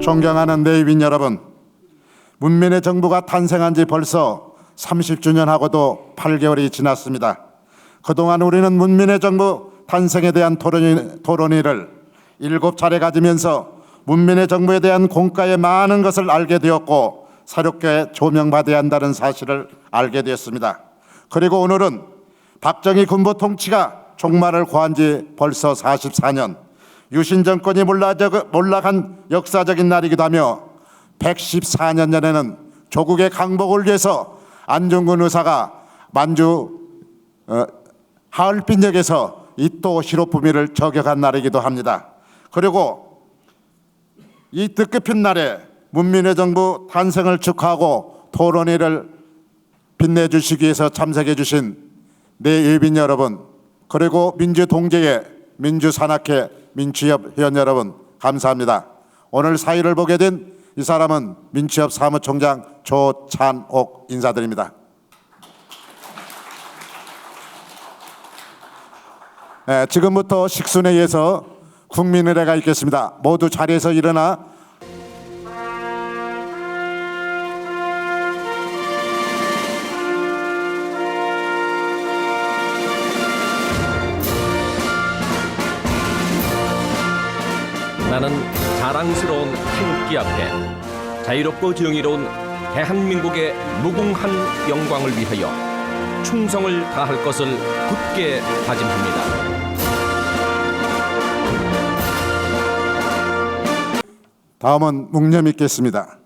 존경하는 내위인 여러분, 문민의 정부가 탄생한 지 벌써 30주년하고도 8개월이 지났습니다. 그동안 우리는 문민의 정부 탄생에 대한 토론회를 7차례 가지면서 문민의 정부에 대한 공과의 많은 것을 알게 되었고 사렵게 조명받아야 한다는 사실을 알게 되었습니다. 그리고 오늘은 박정희 군부 통치가 종말을 고한 지 벌써 44년, 유신 정권이 몰락한 역사적인 날이기도 하며 114년 전에는 조국의 강복을 위해서 안중근 의사가 만주 하얼빈역에서 이토 히로부미를 저격한 날이기도 합니다. 그리고 이 뜻깊은 날에 문민의 정부 탄생을 축하하고 토론회를 빛내주시기 위해서 참석해 주신 내예빈 여러분, 그리고 민주동제회, 민주산악회, 민주협 회원 여러분, 감사합니다. 오늘 사의를 보게 된 이 사람은 민주협 사무총장 조찬옥 인사드립니다. 지금부터 식순회에서 국민의례가 있겠습니다. 모두 자리에서 일어나 나는 자랑스러운 태극기 앞에 자유롭고 정의로운 대한민국의 무궁한 영광을 위하여 충성을 다할 것을 굳게 다짐합니다. 다음은 묵념 있겠습니다.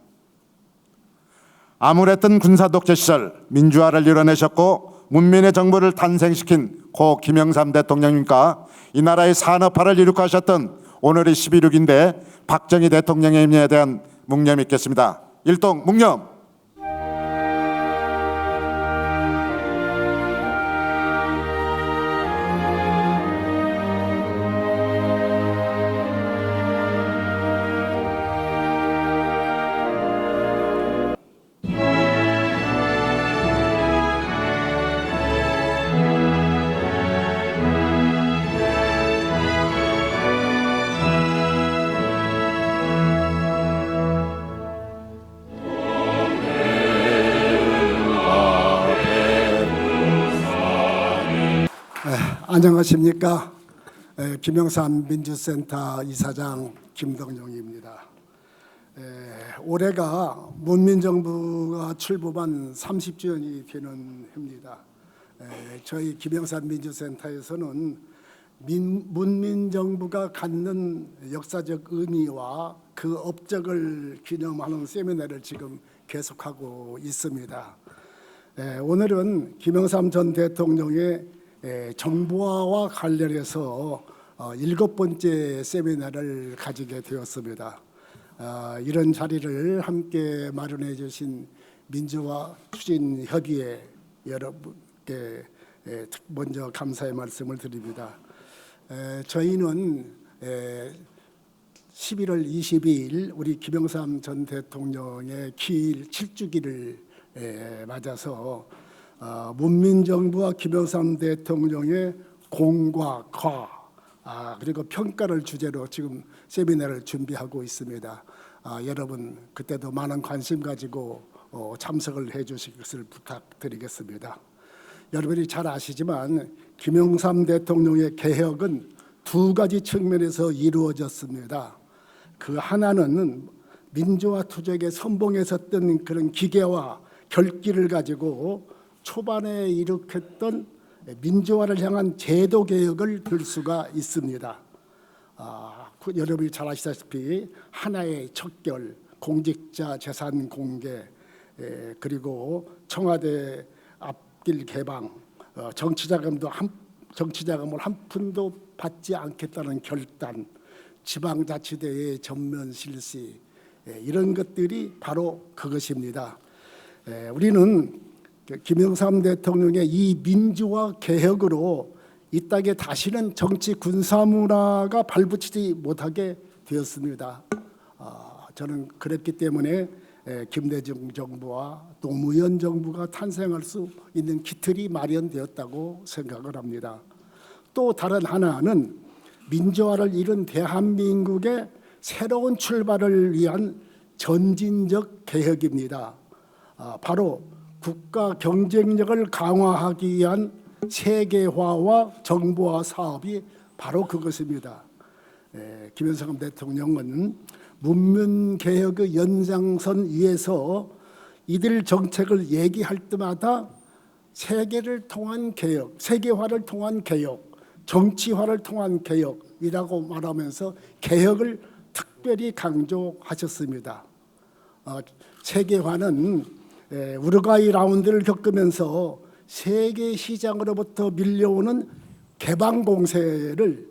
암울했던 군사독재 시절 민주화를 이뤄내셨고 문민의 정부를 탄생시킨 고 김영삼 대통령님과 이 나라의 산업화를 이룩하셨던 오늘이 11.6인데 박정희 대통령에 대한 묵념이 있겠습니다. 일동 묵념. 안녕하십니까. 김영삼 민주센터 이사장 김동영입니다. 올해가 문민정부가 출범한 30주년이 되는 해입니다. 저희 김영삼 민주센터에서는 문민정부가 갖는 역사적 의미와 그 업적을 기념하는 세미나를 지금 계속하고 있습니다. 오늘은 김영삼 전 대통령의 정부화와 관련해서 7번째 세미나를 가지게 되었습니다. 이런 자리를 함께 마련해 주신 민주화 추진협의회 여러분께 먼저 감사의 말씀을 드립니다. 저희는 11월 22일 우리 김영삼 전 대통령의 기일 7주기를 맞아서 문민정부와 김영삼 대통령의 공과 과 그리고 평가를 주제로 지금 세미나를 준비하고 있습니다. 여러분 그때도 많은 관심 가지고 참석을 해주실 것을 부탁드리겠습니다. 여러분이 잘 아시지만 김영삼 대통령의 개혁은 두 가지 측면에서 이루어졌습니다. 그 하나는 민주화 투쟁에 선봉했었던 그런 기계와 결기를 가지고 초반에 일으켰던 민주화를 향한 제도 개혁을 들 수가 있습니다. 여러분이 잘 아시다시피 하나의 척결, 공직자 재산 공개, 그리고 청와대 앞길 개방, 정치자금을 한 푼도 받지 않겠다는 결단, 지방자치대의 전면 실시, 이런 것들이 바로 그것입니다. 우리는 김영삼 대통령의 이 민주화 개혁으로 이 땅에 다시는 정치 군사 문화가 발붙이지 못하게 되었습니다. 저는 그랬기 때문에 김대중 정부와 노무현 정부가 탄생할 수 있는 기틀이 마련되었다고 생각을 합니다. 또 다른 하나는 민주화를 이룬 대한민국의 새로운 출발을 위한 전진적 개혁입니다. 바로 국가 경쟁력을 강화하기 위한 세계화와 정보화 사업이 바로 그것입니다. 김영삼 대통령은 문명개혁의 연장선 위에서 이들 정책을 얘기할 때마다 세계를 통한 개혁, 세계화를 통한 개혁, 정치화를 통한 개혁이라고 말하면서 개혁을 특별히 강조하셨습니다. 세계화는 우루과이 라운드를 겪으면서 세계 시장으로부터 밀려오는 개방 공세를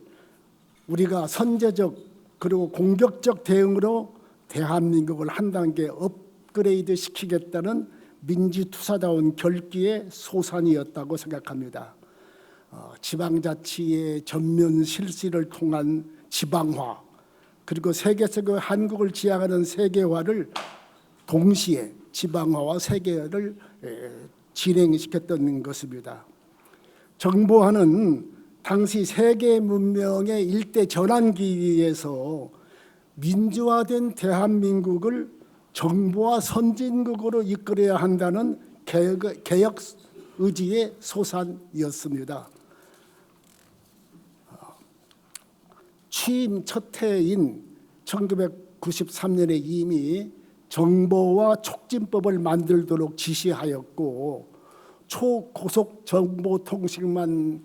우리가 선제적 그리고 공격적 대응으로 대한민국을 한 단계 업그레이드 시키겠다는 민주투사다운 결기의 소산이었다고 생각합니다. 지방자치의 전면 실시를 통한 지방화 그리고 세계 속의 한국을 지향하는 세계화를 동시에 지방화와 세계화를 진행시켰던 것입니다. 정보화는 당시 세계 문명의 일대 전환기에서 민주화된 대한민국을 정보화 선진국으로 이끌어야 한다는 개혁 의지의 소산이었습니다. 취임 첫 해인 1993년에 이미 정보화 촉진법을 만들도록 지시하였고 초고속 정보통신망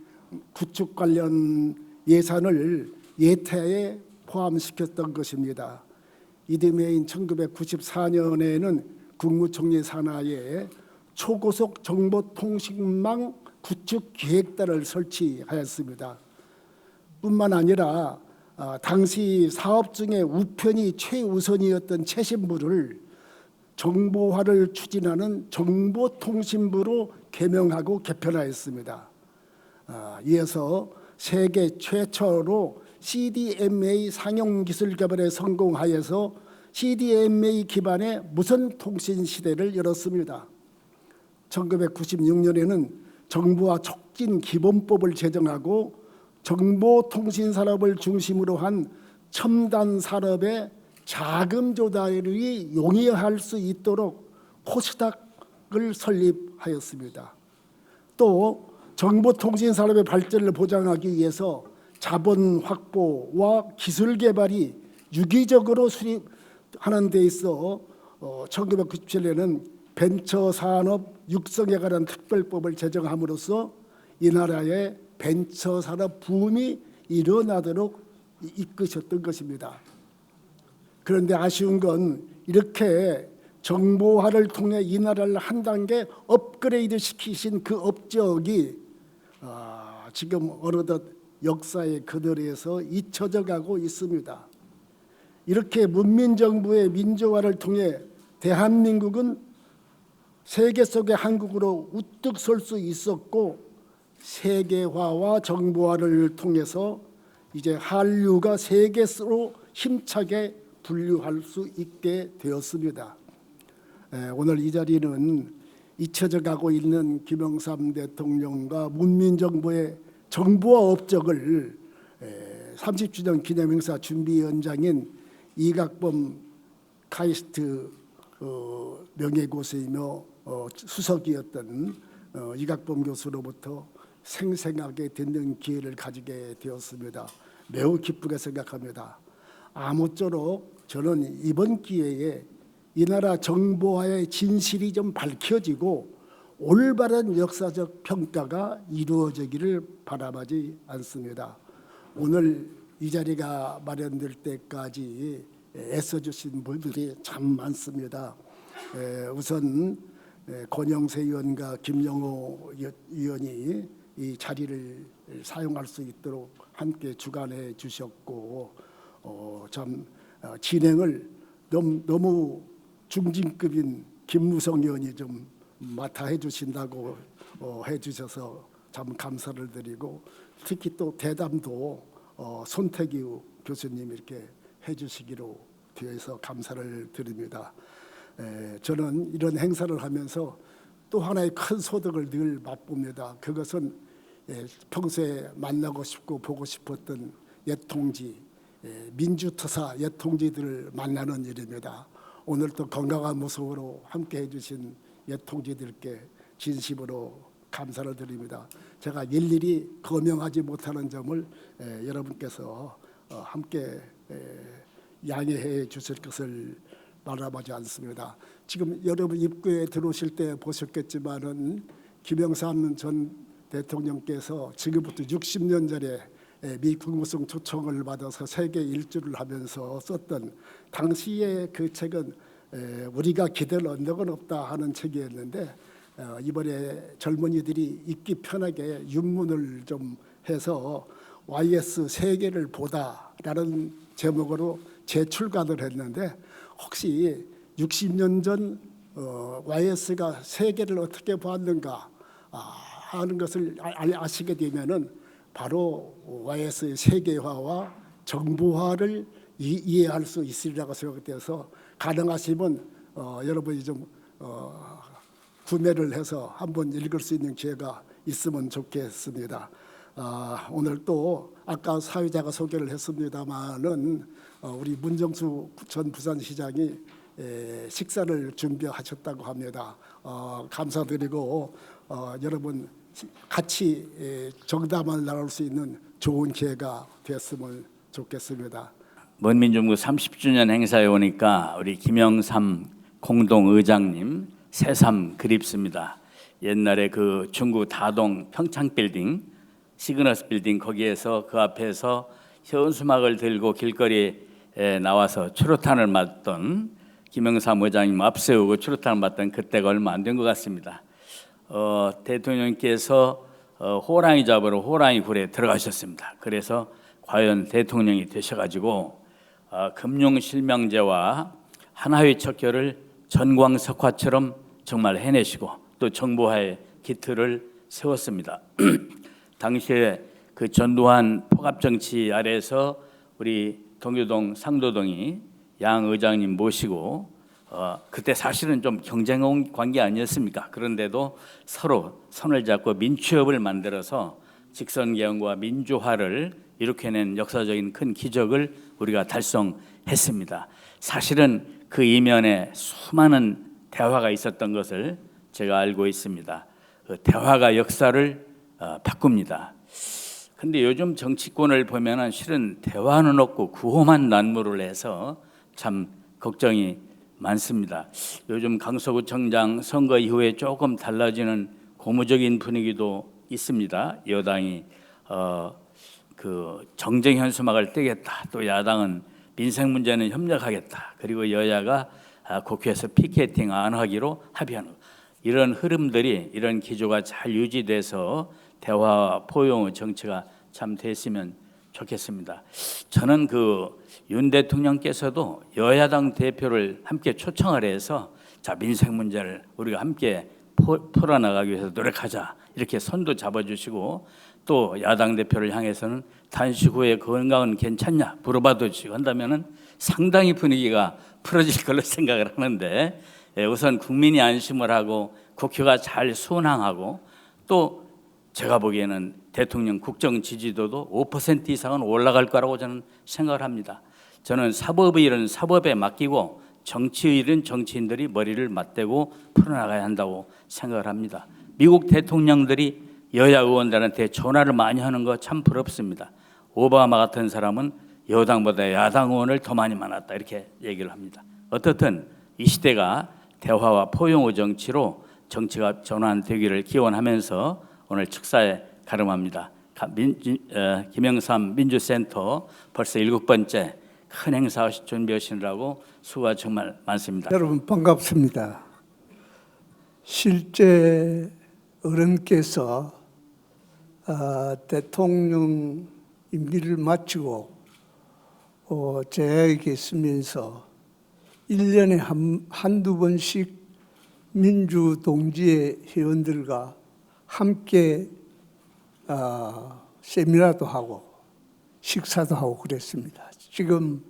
구축 관련 예산을 예타에 포함시켰던 것입니다. 이듬해인 1994년에는 국무총리 산하에 초고속 정보통신망 구축 기획단을 설치하였습니다. 뿐만 아니라 당시 사업 중에 우편이 최우선이었던 최신부를 정보화를 추진하는 정보통신부로 개명하고 개편하였습니다. 이어서 세계 최초로 CDMA 상용 기술 개발에 성공하여서 CDMA 기반의 무선 통신 시대를 열었습니다. 1996년에는 정보화 촉진 기본법을 제정하고 정보통신 산업을 중심으로 한 첨단 산업의 자금 조달이 용이할 수 있도록 코스닥을 설립하였습니다. 또 정보통신 산업의 발전을 보장하기 위해서 자본 확보와 기술 개발이 유기적으로 수립하는 데 있어 1997년에는 벤처 산업 육성에 관한 특별법을 제정함으로써 이 나라의 벤처 산업 붐이 일어나도록 이끄셨던 것입니다. 그런데 아쉬운 건 이렇게 정보화를 통해 이 나라를 한 단계 업그레이드 시키신 그 업적이 지금 어느덧 역사의 그늘에서 잊혀져 가고 있습니다. 이렇게 문민정부의 민주화를 통해 대한민국은 세계 속의 한국으로 우뚝 설 수 있었고 세계화와 정보화를 통해서 이제 한류가 세계로 힘차게 분류할 수 있게 되었습니다. 오늘 이 자리는 잊혀져 가고 있는 김영삼 대통령과 문민정부의 정보화 업적을 30주년 기념행사 준비위원장인 이각범 카이스트 명예고수이며 수석이었던 이각범 교수로부터 생생하게 듣는 기회를 가지게 되었습니다. 매우 기쁘게 생각합니다. 아무쪼록 저는 이번 기회에 이 나라 정보화의 진실이 좀 밝혀지고 올바른 역사적 평가가 이루어지기를 바라지 않습니다. 오늘 이 자리가 마련될 때까지 애써주신 분들이 참 많습니다. 우선 권영세 의원과 김영호 의원이 이 자리를 사용할 수 있도록 함께 주관해 주셨고 참 진행을 너무 중진급인 김무성 의원이 좀 맡아 해주신다고 해주셔서 참 감사를 드리고 특히 또 대담도 손태규 교수님 이렇게 해주시기로 되어서 감사를 드립니다. 저는 이런 행사를 하면서 또 하나의 큰 소득을 늘 맛봅니다. 그것은 평소에 만나고 싶고 보고 싶었던 옛 동지 민주투사 예통지들을 만나는 일입니다. 오늘 또 건강한 모습으로 함께해 주신 예통지들께 진심으로 감사를 드립니다. 제가 일일이 거명하지 못하는 점을 여러분께서 함께 양해해 주실 것을 바라보지 않습니다. 지금 여러분 입구에 들어오실 때 보셨겠지만은 김영삼 전 대통령께서 지금부터 60년 전에 미 국무성 초청을 받아서 세계 일주를 하면서 썼던 당시의 그 책은 우리가 기대를 얻는 건 없다 하는 책이었는데 이번에 젊은이들이 읽기 편하게 윤문을 좀 해서 YS 세계를 보다라는 제목으로 재출간을 했는데 혹시 60년 전 YS가 세계를 어떻게 보았는가 하는 것을 아시게 되면은 바로 YS의 세계화와 정보화를 이해할 수 있으리라고 생각돼서 가능하시면 여러분이 좀 구매를 해서 한번 읽을 수 있는 기회가 있으면 좋겠습니다. 오늘 또 아까 사회자가 소개를 했습니다마는 우리 문정수 전 부산시장이 식사를 준비하셨다고 합니다. 감사드리고 여러분 같이 정담을 나눌 수 있는 좋은 기회가 됐으면 좋겠습니다. 먼민정부 30주년 행사에 오니까 우리 김영삼 공동의장님 새삼 그립습니다. 옛날에 그 중구 다동 평창빌딩 시그너스 빌딩 거기에서 그 앞에서 현수막을 들고 길거리에 나와서 추루탄을 맞던 김영삼 의장님 앞세우고 추루탄을 맞던 그때가 얼마 안 된 것 같습니다. 대통령께서 호랑이 잡으러 호랑이 굴에 들어가셨습니다. 그래서 과연 대통령이 되셔가지고 금융실명제와 하나의 척결을 전광석화처럼 정말 해내시고 또 정보화의 기틀을 세웠습니다. 당시에 그 전두환 포갑정치 아래에서 우리 동교동 상도동이 양 의장님 모시고 그때 사실은 좀 경쟁 관계 아니었습니까? 그런데도 서로 손을 잡고 민취협을 만들어서 직선개혁과 민주화를 이룩해낸 역사적인 큰 기적을 우리가 달성했습니다. 사실은 그 이면에 수많은 대화가 있었던 것을 제가 알고 있습니다. 그 대화가 역사를 바꿉니다. 근데 요즘 정치권을 보면은 실은 대화는 없고 구호만 난무를 해서 참 걱정이 많습니다. 요즘 강서구청장 선거 이후에 조금 달라지는 고무적인 분위기도 있습니다. 여당이 그 정쟁 현수막을 떼겠다. 또 야당은 민생 문제는 협력하겠다. 그리고 여야가 국회에서 피켓팅 안 하기로 합의하는 이런 흐름들이 이런 기조가 잘 유지돼서 대화와 포용의 정치가 참 됐으면 좋겠습니다. 저는 그 윤 대통령께서도 여야당 대표를 함께 초청을 해서 자 민생 문제를 우리가 함께 풀어나가기 위해서 노력하자 이렇게 손도 잡아주시고 또 야당 대표를 향해서는 단식 후에 건강은 괜찮냐 물어봐도 주시고 한다면은 상당히 분위기가 풀어질 걸로 생각을 하는데 우선 국민이 안심을 하고 국회가 잘 순항하고 또 제가 보기에는 대통령 국정 지지도도 5% 이상은 올라갈 거라고 저는 생각을 합니다. 저는 사법의 일은 사법에 맡기고 정치의 일은 정치인들이 머리를 맞대고 풀어나가야 한다고 생각을 합니다. 미국 대통령들이 여야 의원들한테 전화를 많이 하는 거 참 부럽습니다. 오바마 같은 사람은 여당보다 야당 의원을 더 많이 만났다 이렇게 얘기를 합니다. 어떻든 이 시대가 대화와 포용의 정치로 정치가 전환되기를 기원하면서 오늘 축사에 가름합니다. 김영삼 민주센터 벌써 7번째 큰 행사 준비하시느라고 수고가 정말 많습니다. 여러분 반갑습니다. 실제 어른께서 대통령 임기를 마치고 제에게 있으면서 1년에 한두 번씩 민주동지회 회원들과 함께 세미나도 하고 식사도 하고 그랬습니다. 지금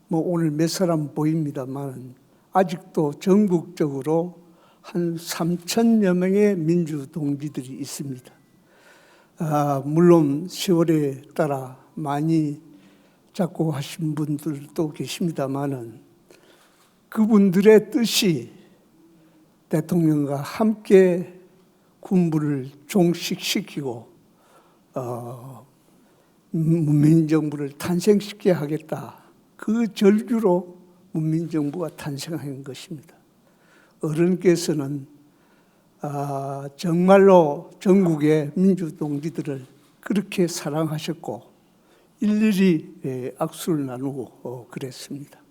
뭐 오늘 몇 사람 보입니다만 아직도 전국적으로 한 3,000여 명의 민주동지들이 있습니다. 물론 세월에 따라 많이 작곡하신 분들도 계십니다마는 그분들의 뜻이 대통령과 함께 군부를 종식시키고 문민정부를 탄생시켜야 하겠다. 그 절규로 문민정부가 탄생한 것입니다. 어른께서는 정말로 전국의 민주동지들을 그렇게 사랑하셨고 일일이 악수를 나누고 그랬습니다.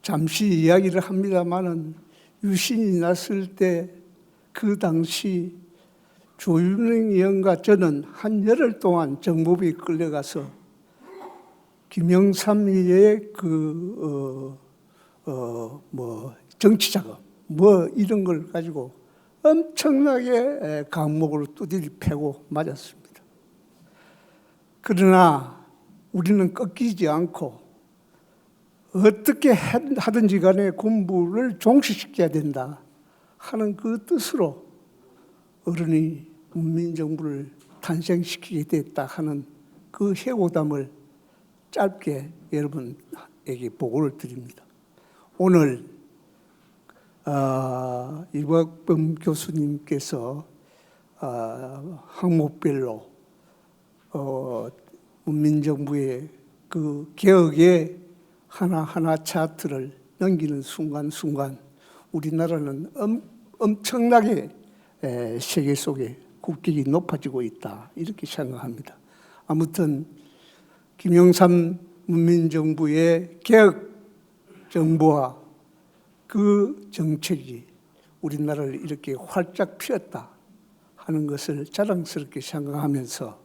잠시 이야기를 합니다마는 유신이 났을 때 그 당시 조윤행 의원과 저는 한 열흘 동안 정보부에 끌려가서 김영삼의 정치자금 이런 걸 가지고 엄청나게 강목으로 두드려 패고 맞았습니다. 그러나 우리는 꺾이지 않고 어떻게 하든지 간에 군부를 종식시켜야 된다 하는 그 뜻으로 어른이 문민정부를 탄생시키게 됐다 하는 그 해고담을 짧게 여러분에게 보고를 드립니다. 오늘 이박범 교수님께서 항목별로 문민정부의 그 개혁의 하나하나 차트를 넘기는 순간순간 우리나라는 엄청나게 세계 속에 국격이 높아지고 있다 이렇게 생각합니다. 아무튼 김영삼 문민정부의 개혁 정부와 그 정책이 우리나라를 이렇게 활짝 피었다 하는 것을 자랑스럽게 생각하면서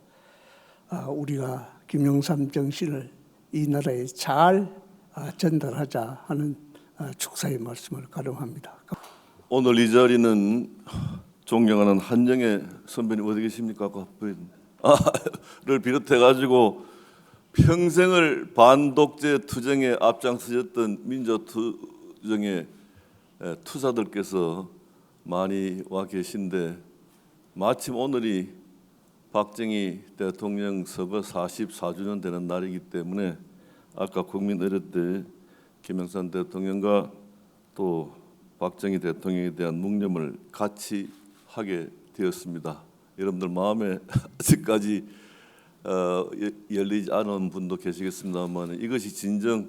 우리가 김영삼 정신을 이 나라에 잘 전달하자 하는 축사의 말씀을 가름합니다. 오늘 이 자리는 존경하는 한정혜 선배님 어디 계십니까? 를 비롯해가지고 평생을 반독재 투쟁에 앞장서셨던 민주투쟁의 투사들께서 많이 와 계신데 마침 오늘이 박정희 대통령 서거 44주년 되는 날이기 때문에 아까 국민의례 때 김영삼 대통령과 또 박정희 대통령에 대한 묵념을 같이 하게 되었습니다. 여러분들 마음에 아직까지 열리지 않은 분도 계시겠습니다만 이것이 진정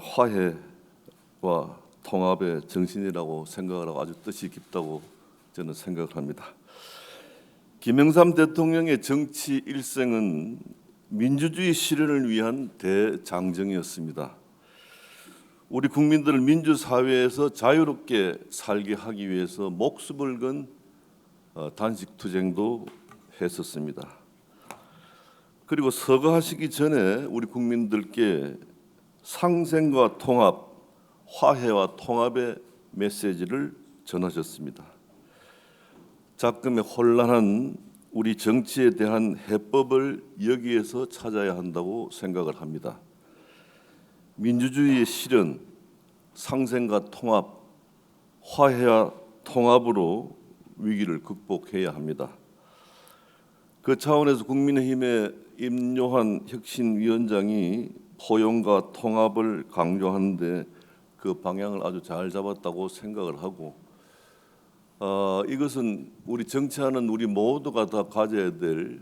화해와 통합의 정신이라고 생각을 하고 아주 뜻이 깊다고 저는 생각합니다. 김영삼 대통령의 정치 일생은 민주주의 실현을 위한 대장정이었습니다. 우리 국민들을 민주사회에서 자유롭게 살게 하기 위해서 목숨을 건 단식투쟁도 했었습니다. 그리고 서거하시기 전에 우리 국민들께 상생과 통합, 화해와 통합의 메시지를 전하셨습니다. 작금의 혼란한 우리 정치에 대한 해법을 여기에서 찾아야 한다고 생각을 합니다. 민주주의의 실현, 상생과 통합, 화해와 통합으로 위기를 극복해야 합니다. 그 차원에서 국민의힘의 임요한 혁신위원장이 포용과 통합을 강조하는데 그 방향을 아주 잘 잡았다고 생각을 하고 이것은 우리 정치하는 우리 모두가 다 가져야 될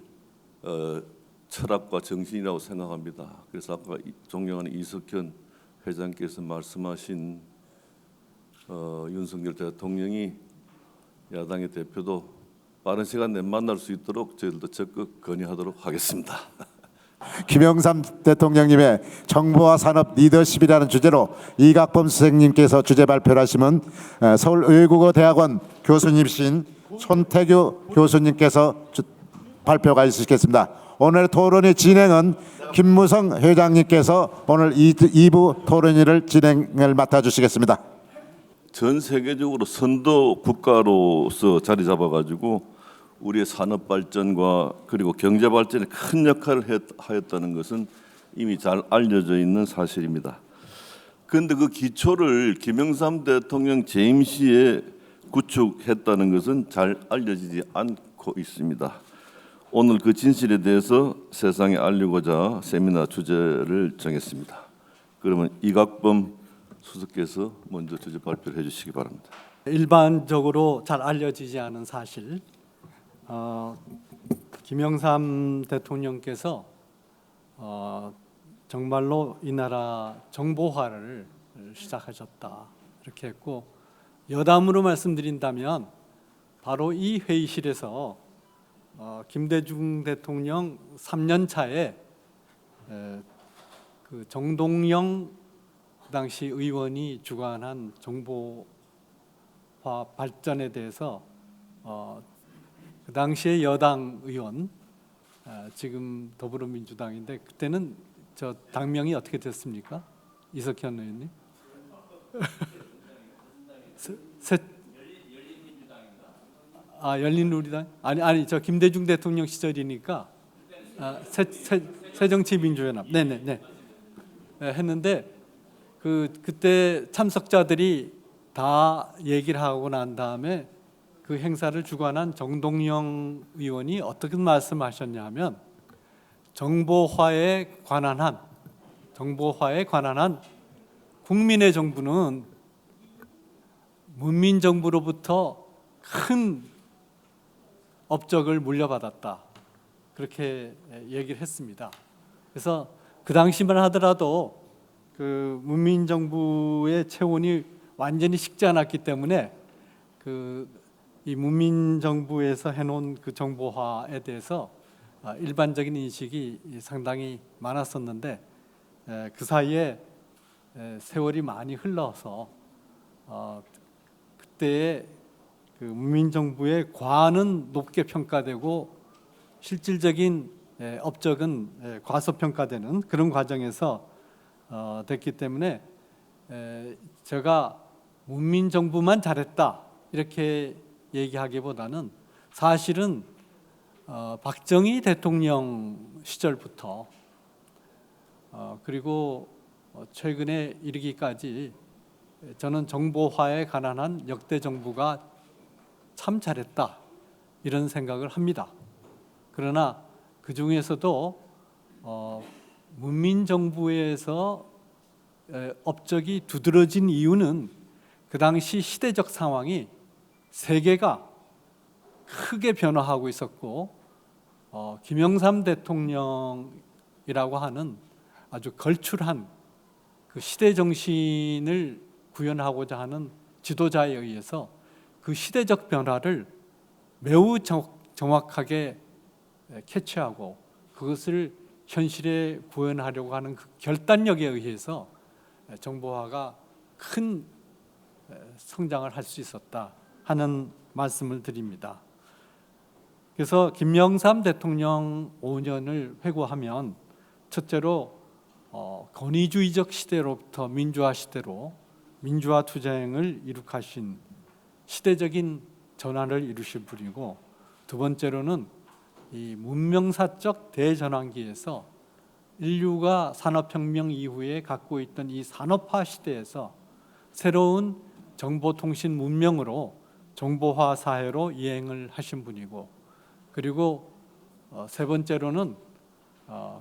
철학과 정신이라고 생각합니다. 그래서 아까 존경하는 이석현 회장께서 말씀하신 윤석열 대통령이 야당의 대표도 빠른 시간 내에 만날 수 있도록 저희들도 적극 건의하도록 하겠습니다. 김영삼 대통령님의 정보화 산업 리더십이라는 주제로 이각범 선생님께서 주제 발표를 하시면 서울외국어대학원 교수님이신 손태규 교수님께서 발표가 있으시겠습니다. 오늘 토론의 진행은 김무성 회장님께서 오늘 2부 토론회를 진행을 맡아주시겠습니다. 전 세계적으로 선도 국가로서 자리 잡아가지고 우리의 산업 발전과 그리고 경제 발전에 큰 역할을 하였다는 것은 이미 잘 알려져 있는 사실입니다. 그런데 그 기초를 김영삼 대통령 재임 시에 구축했다는 것은 잘 알려지지 않고 있습니다. 오늘 그 진실에 대해서 세상에 알리고자 세미나 주제를 정했습니다. 그러면 이각범 수석께서 먼저 주제 발표를 해주시기 바랍니다. 일반적으로 잘 알려지지 않은 사실, 김영삼 대통령께서 정말로 이 나라 정보화를 시작하셨다 이렇게 했고, 여담으로 말씀드린다면 바로 이 회의실에서 김대중 대통령 3년 차에 그 정동영 그 당시 의원이 주관한 정보화 발전에 대해서 그 당시의 여당 의원, 지금 더불어민주당인데 그때는 저 당명이 어떻게 됐습니까? 이석현 의원님? 열린우리당? 아니 저 김대중 대통령 시절이니까 새정치민주연합. 네네네. 했는데 그때 참석자들이 다 얘기를 하고 난 다음에 그 행사를 주관한 정동영 의원이 어떻게 말씀하셨냐면, 정보화에 관한 한 국민의 정부는 문민정부로부터 큰 업적을 물려받았다, 그렇게 얘기를 했습니다. 그래서 그 당시만 하더라도 그 문민정부의 체온이 완전히 식지 않았기 때문에 이 문민정부에서 해놓은 그 정보화에 대해서 일반적인 인식이 상당히 많았었는데, 그 사이에 세월이 많이 흘러서 그때의 그 문민정부의 과는 높게 평가되고 실질적인 업적은 과소평가되는 그런 과정에서 됐기 때문에 제가 문민정부만 잘했다 이렇게 얘기하기보다는 사실은 박정희 대통령 시절부터 그리고 최근에 이르기까지 저는 정보화에 관한 한 역대 정부가 참 잘했다 이런 생각을 합니다. 그러나 그 중에서도 문민정부에서 업적이 두드러진 이유는 그 당시 시대적 상황이 세계가 크게 변화하고 있었고, 김영삼 대통령이라고 하는 아주 걸출한 그 시대 정신을 구현하고자 하는 지도자에 의해서 그 시대적 변화를 매우 정확하게 캐치하고 그것을 현실에 구현하려고 하는 그 결단력에 의해서 정보화가 큰 성장을 할 수 있었다 하는 말씀을 드립니다. 그래서 김영삼 대통령 5년을 회고하면 첫째로 권위주의적 시대로부터 민주화 시대로 민주화 투쟁을 이룩하신 시대적인 전환을 이루신 분이고, 두 번째로는 이 문명사적 대전환기에서 인류가 산업혁명 이후에 갖고 있던 이 산업화 시대에서 새로운 정보통신 문명으로 정보화 사회로 이행을 하신 분이고, 그리고 세 번째로는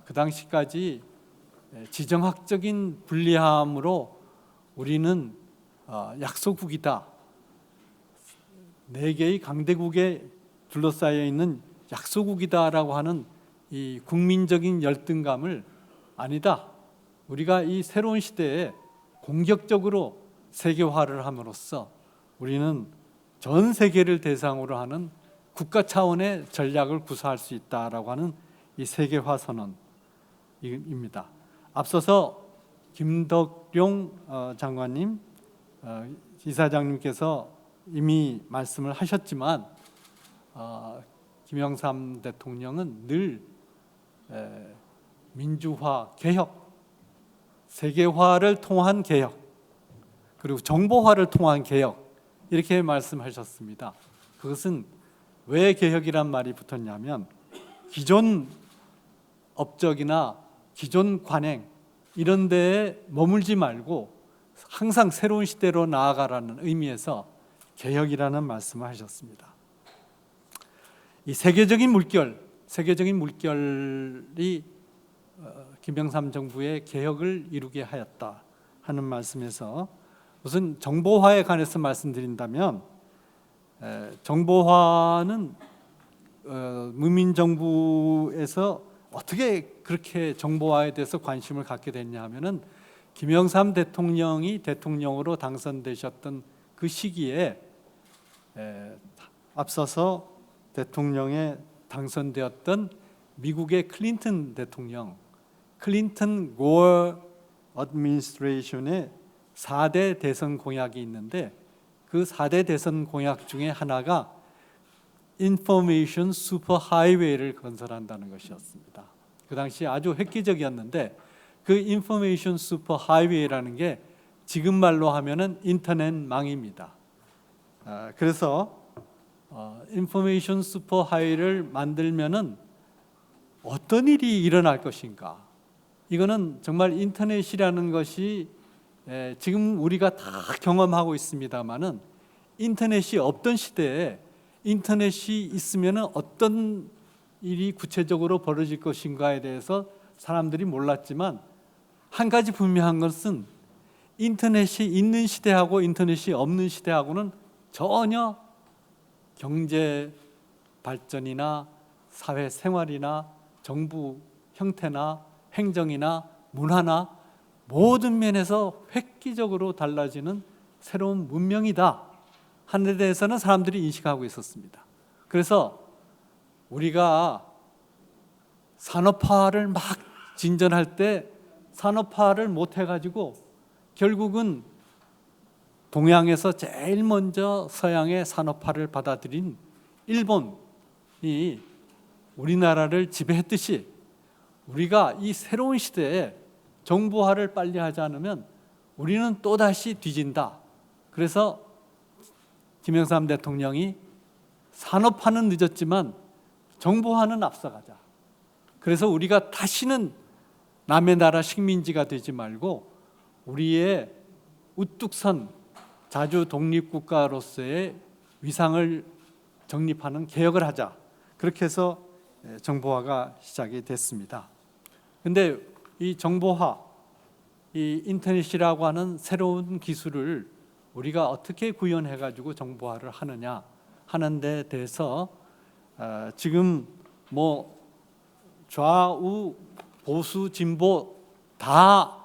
그 당시까지 지정학적인 불리함으로 우리는 약소국이다, 4개의 강대국에 둘러싸여 있는 약소국이다라고 하는 이 국민적인 열등감을 아니다, 우리가 이 새로운 시대에 공격적으로 세계화를 함으로써 우리는 전 세계를 대상으로 하는 국가 차원의 전략을 구사할 수 있다라고 하는 이 세계화 선언입니다. 앞서서 김덕룡 장관님, 이사장님께서 이미 말씀을 하셨지만 김영삼 대통령은 늘 민주화 개혁, 세계화를 통한 개혁, 그리고 정보화를 통한 개혁 이렇게 말씀하셨습니다. 그것은 왜 개혁이란 말이 붙었냐면, 기존 업적이나 기존 관행 이런 데에 머물지 말고 항상 새로운 시대로 나아가라는 의미에서 개혁이라는 말씀을 하셨습니다. 이 세계적인 물결, 세계적인 물결이 김영삼 정부의 개혁을 이루게 하였다 하는 말씀에서 우선 정보화에 관해서 말씀드린다면 정보화는 문민 정부에서 어떻게 그렇게 정보화에 대해서 관심을 갖게 됐냐 하면은 김영삼 대통령이 대통령으로 당선되셨던 그 시기에 앞서서 대통령에 당선되었던 미국의 클린턴 대통령, 클린턴 고어 어드미니스트레이션의 4대 대선 공약이 있는데 그 4대 대선 공약 중에 하나가 인포메이션 슈퍼 하이웨이를 건설한다는 것이었습니다. 그 당시 아주 획기적이었는데 그 인포메이션 슈퍼 하이웨이라는 게 지금 말로 하면은 인터넷망입니다. 그래서 인포메이션 슈퍼 하이웨이를 만들면은 어떤 일이 일어날 것인가? 이거는 정말 인터넷이라는 것이 지금 우리가 다 경험하고 있습니다만은 인터넷이 없던 시대에 인터넷이 있으면은 어떤 일이 구체적으로 벌어질 것인가에 대해서 사람들이 몰랐지만 한 가지 분명한 것은 인터넷이 있는 시대하고 인터넷이 없는 시대하고는 전혀 경제 발전이나 사회 생활이나 정부 형태나 행정이나 문화나 모든 면에서 획기적으로 달라지는 새로운 문명이다 하는 데 대해서는 사람들이 인식하고 있었습니다. 그래서 우리가 산업화를 막 진전할 때 산업화를 못 해가지고 결국은 동양에서 제일 먼저 서양의 산업화를 받아들인 일본이 우리나라를 지배했듯이 우리가 이 새로운 시대에 정보화를 빨리 하지 않으면 우리는 또다시 뒤진다. 그래서 김영삼 대통령이 산업화는 늦었지만 정보화는 앞서가자. 그래서 우리가 다시는 남의 나라 식민지가 되지 말고 우리의 우뚝 선 자주 독립국가로서의 위상을 정립하는 개혁을 하자. 그렇게 해서 정보화가 시작이 됐습니다. 근데 이 정보화, 이 인터넷이라고 하는 새로운 기술을 우리가 어떻게 구현해 가지고 정보화를 하느냐 하는 데 대해서 지금 뭐 좌우 보수 진보 다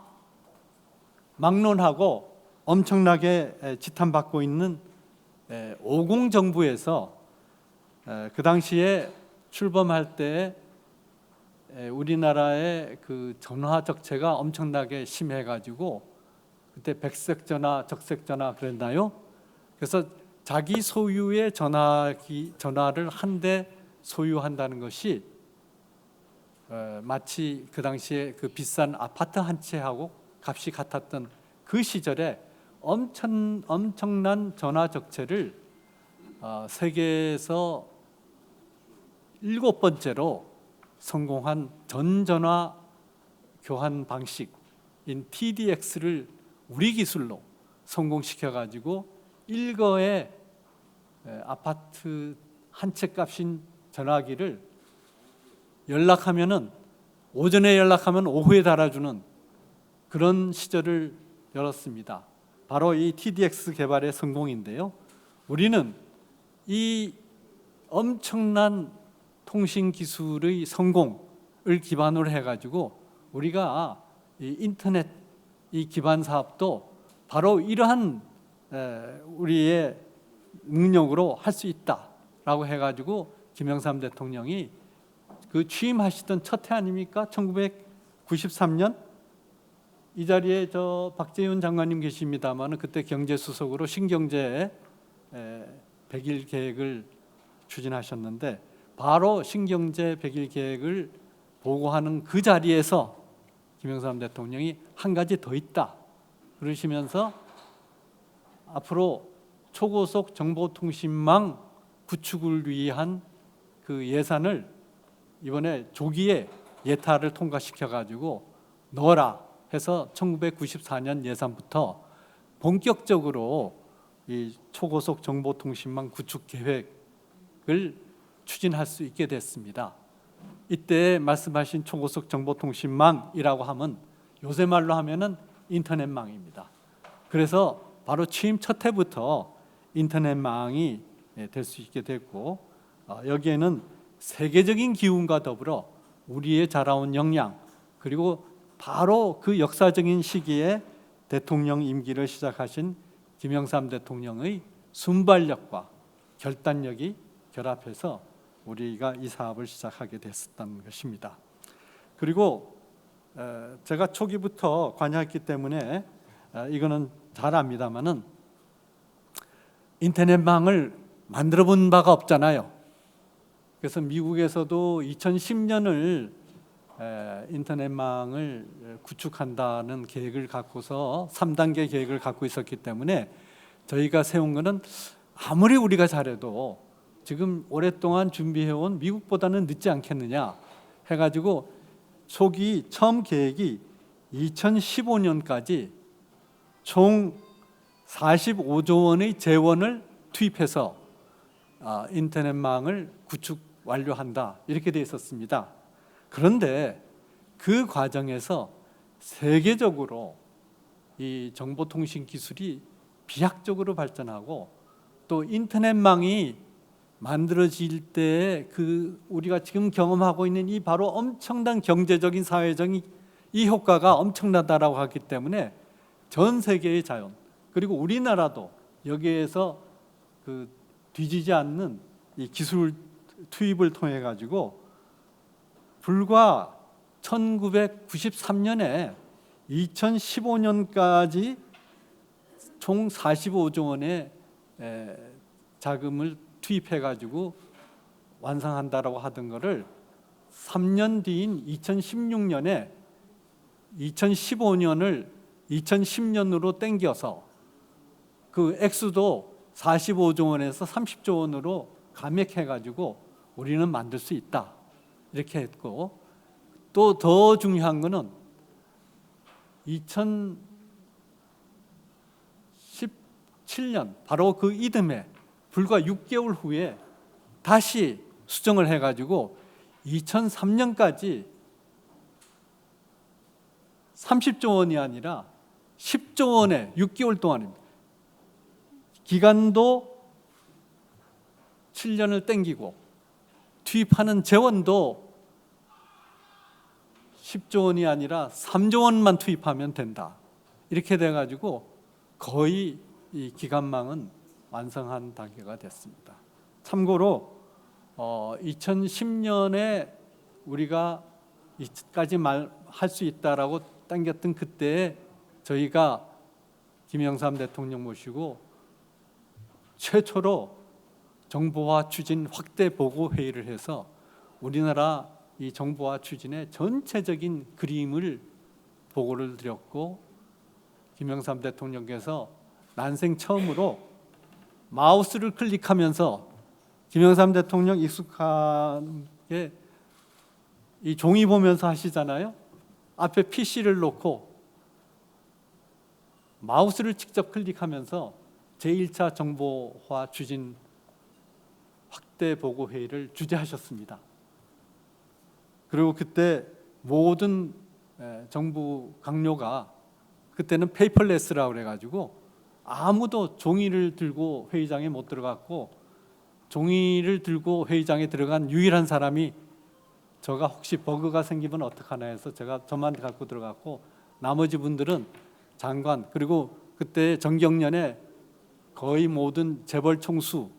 막론하고 엄청나게 지탄받고 있는 50 정부에서 그 당시에 출범할 때 우리나라의 그 전화 적체가 엄청나게 심해가지고 그때 백색 전화, 적색 전화 그랬나요? 그래서 자기 소유의 전화를 한 대 소유한다는 것이 마치 그 당시에 그 비싼 아파트 한 채하고 값이 같았던 그 시절에 엄청난 전화 적체를 세계에서 7번째로 성공한 전전화 교환 방식인 TDX를 우리 기술로 성공시켜 가지고 일거에 아파트 한 채 값인 전화기를 연락하면은 오전에 연락하면 오후에 달아주는 그런 시절을 열었습니다. 바로 이 TDX 개발의 성공인데요. 우리는 이 엄청난 통신 기술의 성공을 기반으로 해가지고 우리가 이 인터넷 이 기반 사업도 바로 이러한 우리의 능력으로 할 수 있다라고 해가지고 김영삼 대통령이 그 취임하시던 첫 해 아닙니까? 1993년 이 자리에 저 박재윤 장관님 계십니다만 그때 경제수석으로 신경제 100일 계획을 추진하셨는데 바로 신경제 100일 계획을 보고하는 그 자리에서 김영삼 대통령이 한 가지 더 있다 그러시면서 앞으로 초고속 정보통신망 구축을 위한 그 예산을 이번에 조기에 예타를 통과시켜 가지고 넣어라 해서 1994년 예산부터 본격적으로 이 초고속 정보통신망 구축 계획을 추진할 수 있게 됐습니다. 이때 말씀하신 초고속 정보통신망이라고 하면 요새 말로 하면은 인터넷망입니다. 그래서 바로 취임 첫 해부터 인터넷망이 될 수 있게 됐고, 여기에는 세계적인 기운과 더불어 우리의 자라온 역량, 그리고 바로 그 역사적인 시기에 대통령 임기를 시작하신 김영삼 대통령의 순발력과 결단력이 결합해서 우리가 이 사업을 시작하게 됐었던 것입니다. 그리고 제가 초기부터 관여했기 때문에 이거는 잘 압니다마는 인터넷망을 만들어 본 바가 없잖아요. 그래서 미국에서도 2010년을 인터넷망을 구축한다는 계획을 갖고서 3단계 계획을 갖고 있었기 때문에 저희가 세운 거는 아무리 우리가 잘해도 지금 오랫동안 준비해온 미국보다는 늦지 않겠느냐 해가지고 초기 처음 계획이 2015년까지 총 45조 원의 재원을 투입해서 인터넷망을 구축 완료한다 이렇게 돼 있었습니다. 그런데 그 과정에서 세계적으로 이 정보통신 기술이 비약적으로 발전하고 또 인터넷망이 만들어질 때 그 우리가 지금 경험하고 있는 이 바로 엄청난 경제적인 사회적인 이 효과가 엄청나다라고 하기 때문에 전 세계의 자연 그리고 우리나라도 여기에서 그 뒤지지 않는 이 기술 투입을 통해 가지고 불과 1993년에 2015년까지 총 45조 원의 자금을 투입해 가지고 완성한다라고 하던 거를 3년 뒤인 2016년에 2015년을 2010년으로 땡겨서 그 액수도 45조 원에서 30조 원으로 감액해 가지고 우리는 만들 수 있다 이렇게 했고, 또 더 중요한 거는 2017년 바로 그 이듬해 불과 6개월 후에 다시 수정을 해가지고 2003년까지 30조 원이 아니라 10조 원에 6개월 동안입니다. 기간도 7년을 땡기고 투입하는 재원도 10조 원이 아니라 3조 원만 투입하면 된다. 이렇게 돼가지고 거의 이 기간망은 완성한 단계가 됐습니다. 참고로 2010년에 우리가 이까지 할 수 있다라고 당겼던 그때 저희가 김영삼 대통령 모시고 최초로 정보화 추진 확대 보고 회의를 해서 우리나라 이 정보화 추진의 전체적인 그림을 보고를 드렸고, 김영삼 대통령께서 난생 처음으로 마우스를 클릭하면서 김영삼 대통령 익숙하게 이 종이 보면서 하시잖아요. 앞에 PC를 놓고 마우스를 직접 클릭하면서 제1차 정보화 추진 확대 보고 회의를 주재하셨습니다. 그리고 그때 모든 정부 강요가 그때는 페이퍼레스라고 그래가지고 아무도 종이를 들고 회의장에 못 들어갔고, 종이를 들고 회의장에 들어간 유일한 사람이 저가 혹시 버그가 생기면 어떡하나 해서 저만 갖고 들어갔고, 나머지 분들은 장관 그리고 그때 정경련에 거의 모든 재벌 총수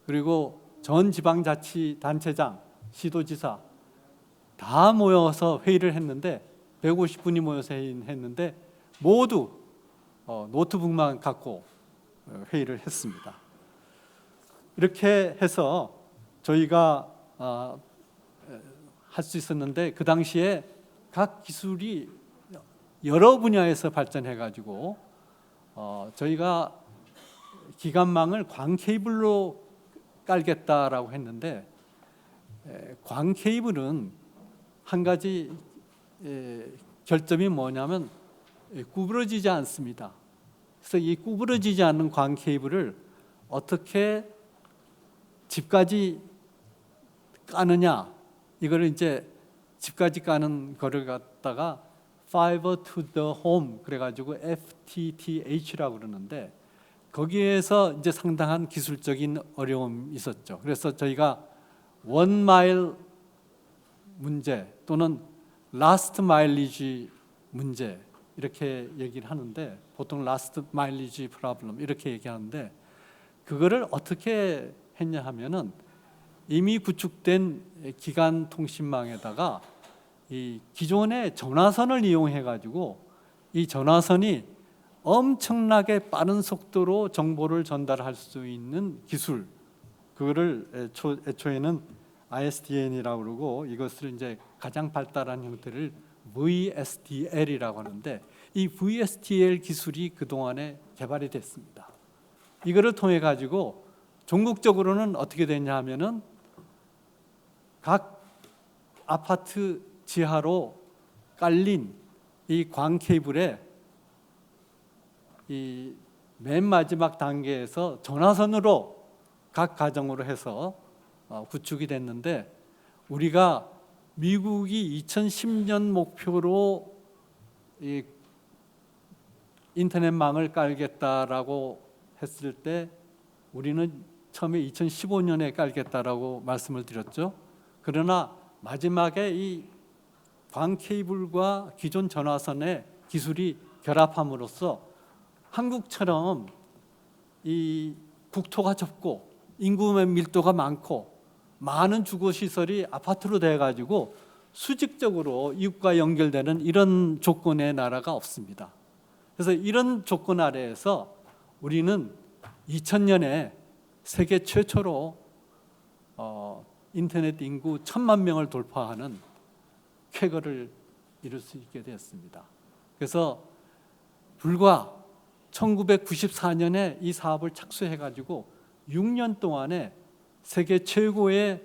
그리고 전 지방자치단체장, 시도지사 다 모여서 회의를 했는데 150분이 모여서 했는데 모두 노트북만 갖고 회의를 했습니다. 이렇게 해서 저희가 할 수 있었는데 그 당시에 각 기술이 여러 분야에서 발전해가지고 저희가 기관망을 광 케이블로 깔겠다라고 했는데 광 케이블은 한 가지 결점이 뭐냐면 구부러지지 않습니다. 그래서 이 구부러지지 않는 광 케이블을 어떻게 집까지 까느냐 이거를 이제 집까지 가는 거를 갖다가 Fiber to the Home 그래가지고 FTTH라고 그러는데 거기에서 이제 상당한 기술적인 어려움이 있었죠. 그래서 저희가 원 마일 문제 또는 라스트 마일리지 문제 이렇게 얘기를 하는데 보통 라스트 마일리지 프로블럼 이렇게 얘기하는데 그거를 어떻게 했냐 하면은 이미 구축된 기간 통신망에다가 이 기존의 전화선을 이용해 가지고 이 전화선이 엄청나게 빠른 속도로 정보를 전달할 수 있는 기술 그거를 애초에는 ISDN이라고 그러고 이것을 이제 가장 발달한 형태를 VSDL이라고 하는데 이 VSDL 기술이 그동안에 개발이 됐습니다. 이거를 통해 가지고 전국적으로는 어떻게 됐냐 하면은 각 아파트 지하로 깔린 이 광 케이블에 이 맨 마지막 단계에서 전화선으로 각 가정으로 해서 구축이 됐는데 우리가 미국이 2010년 목표로 이 인터넷망을 깔겠다라고 했을 때 우리는 처음에 2015년에 깔겠다라고 말씀을 드렸죠. 그러나 마지막에 이 광 케이블과 기존 전화선의 기술이 결합함으로써 한국처럼 이 국토가 좁고 인구의 밀도가 많고 많은 주거 시설이 아파트로 돼 가지고 수직적으로 이웃과 연결되는 이런 조건의 나라가 없습니다. 그래서 이런 조건 아래에서 우리는 2000년에 세계 최초로 인터넷 인구 1000만 명을 돌파하는 쾌거를 이룰 수 있게 되었습니다. 그래서 불과 1994년에 이 사업을 착수해 가지고 6년 동안에 세계 최고의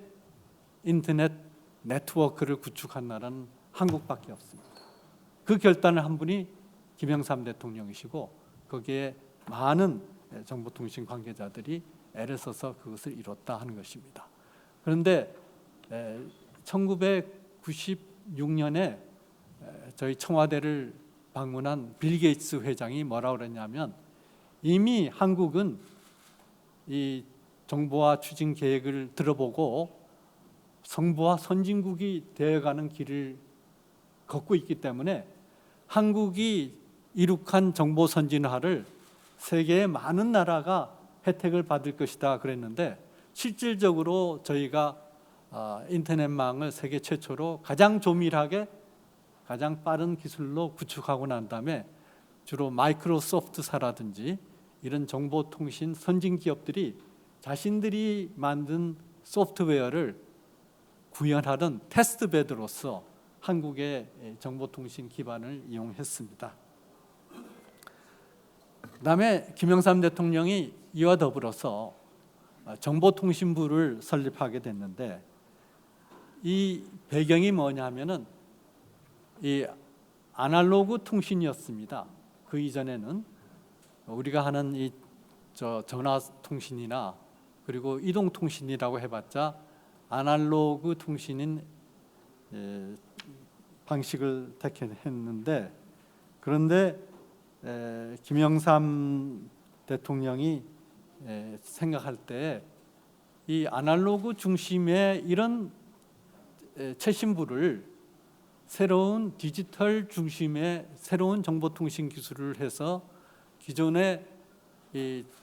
인터넷 네트워크를 구축한 나라는 한국밖에 없습니다. 그 결단을 한 분이 김영삼 대통령이시고 거기에 많은 정보통신 관계자들이 애를 써서 그것을 이뤘다 하는 것입니다. 그런데 1996년에 저희 청와대를 방문한 빌 게이츠 회장이 뭐라고 그랬냐면 이미 한국은 이 정보화 추진 계획을 들어보고 정보화 선진국이 되어가는 길을 걷고 있기 때문에 한국이 이룩한 정보 선진화를 세계의 많은 나라가 혜택을 받을 것이다 그랬는데 실질적으로 저희가 인터넷망을 세계 최초로 가장 조밀하게 가장 빠른 기술로 구축하고 난 다음에 주로 마이크로소프트사라든지 이런 정보통신 선진 기업들이 자신들이 만든 소프트웨어를 구현하는 테스트베드로서 한국의 정보통신 기반을 이용했습니다. 그다음에 김영삼 대통령이 이와 더불어서 정보통신부를 설립하게 됐는데 이 배경이 뭐냐면은 이 아날로그 통신이었습니다. 그 이전에는 우리가 하는 이 전화 통신이나 그리고 이동 통신이라고 해봤자 아날로그 통신인 방식을 택했는데 그런데 김영삼 대통령이 생각할 때 이 아날로그 중심의 이런 최신부를 새로운 디지털 중심의 새로운 정보통신 기술을 해서 기존에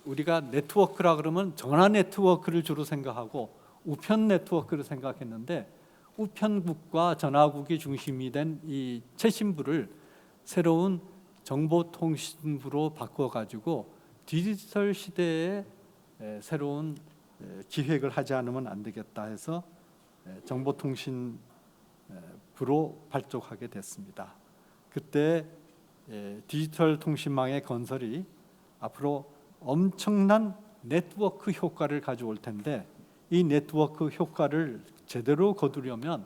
우리가 네트워크라 그러면 전화 네트워크를 주로 생각하고 우편 네트워크를 생각했는데 우편국과 전화국이 중심이 된 이 최신부를 새로운 정보통신부로 바꿔가지고 디지털 시대에 새로운 기획을 하지 않으면 안 되겠다 해서 정보통신부로 발족하게 됐습니다. 그때 디지털 통신망의 건설이 앞으로 엄청난 네트워크 효과를 가져올 텐데 이 네트워크 효과를 제대로 거두려면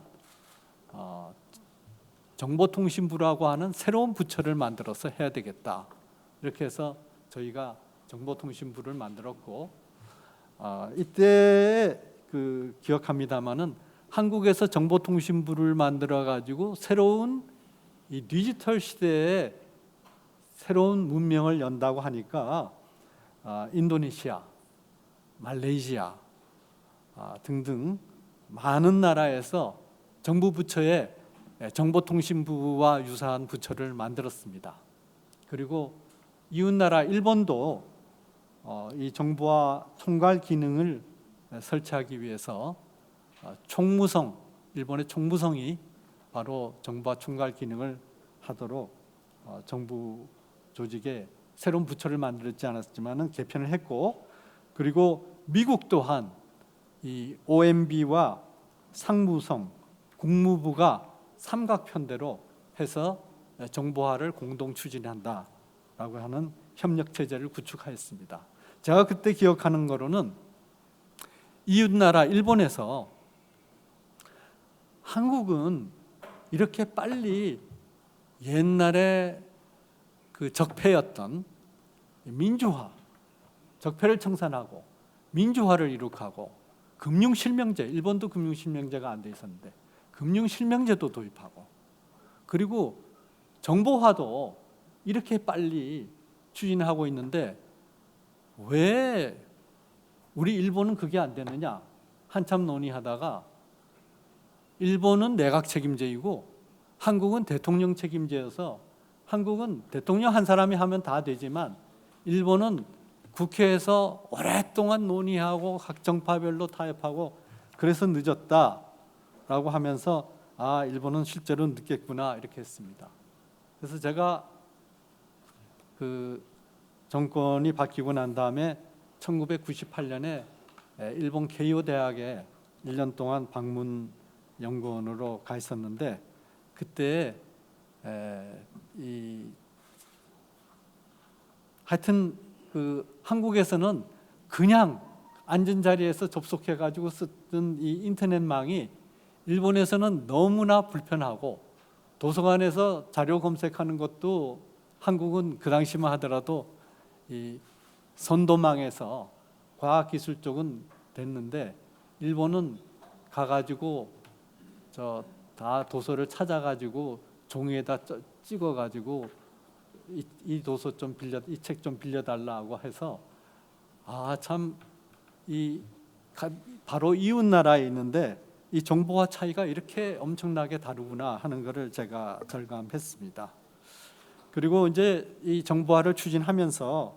정보통신부라고 하는 새로운 부처를 만들어서 해야 되겠다. 이렇게 해서 저희가 정보통신부를 만들었고 이때 기억합니다마는 한국에서 정보통신부를 만들어 가지고 새로운 이 디지털 시대에 새로운 문명을 연다고 하니까 인도네시아, 말레이시아 등등 많은 나라에서 정부 부처에 정보통신부와 유사한 부처를 만들었습니다. 그리고 이웃나라 일본도 이 정보화 총괄 기능을 설치하기 위해서 총무성, 일본의 총무성이 바로 정보화 총괄 기능을 하도록 정부 조직에 새로운 부처를 만들지 않았지만은 개편을 했고, 그리고 미국 또한 이 OMB와 상무성, 국무부가 삼각편대로 해서 정보화를 공동 추진한다라고 하는 협력 체제를 구축하였습니다. 제가 그때 기억하는 거로는 이웃나라 일본에서 한국은 이렇게 빨리 옛날에 그 적폐였던 민주화, 적폐를 청산하고 민주화를 이룩하고 금융실명제, 일본도 금융실명제가 안 돼 있었는데 금융실명제도 도입하고, 그리고 정보화도 이렇게 빨리 추진하고 있는데 왜 우리 일본은 그게 안 되느냐 한참 논의하다가 일본은 내각 책임제이고 한국은 대통령 책임제여서, 한국은 대통령 한 사람이 하면 다 되지만 일본은 국회에서 오랫동안 논의하고 각 정파별로 타협하고 그래서 늦었다라고 하면서 일본은 실제로 늦겠구나 이렇게 했습니다. 그래서 제가 그 정권이 바뀌고 난 다음에 1998년에 일본 케이오 대학에 1년 동안 방문 연구원으로 가 있었는데, 그때 하여튼 그 한국에서는 그냥 앉은 자리에서 접속해 가지고 쓰던 이 인터넷망이 일본에서는 너무나 불편하고, 도서관에서 자료 검색하는 것도 한국은 그 당시만 하더라도 이 선도망에서 과학기술 쪽은 됐는데 일본은 가가지고 다 도서를 찾아가지고 종이에다 찍어가지고 이 도서 좀 이 책 좀 빌려달라고 해서 참 바로 이웃 나라에 있는데 이 정보화 차이가 이렇게 엄청나게 다르구나 하는 것을 제가 절감했습니다. 그리고 이제 이 정보화를 추진하면서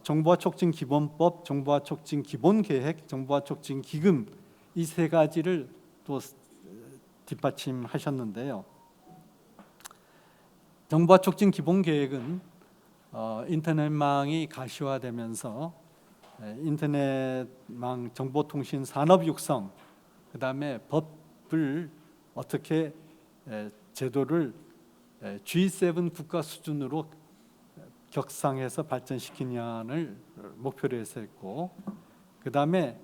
정보화 촉진 기본법, 정보화 촉진 기본 계획, 정보화 촉진 기금 이 세 가지를 또 뒷받침하셨는데요. 정보화 촉진 기본 계획은 인터넷망이 가시화되면서 인터넷망 정보통신 산업 육성, 그다음에 법을 어떻게 제도를 G7 국가 수준으로 격상해서 발전시키냐를 목표로 해서 했고, 그다음에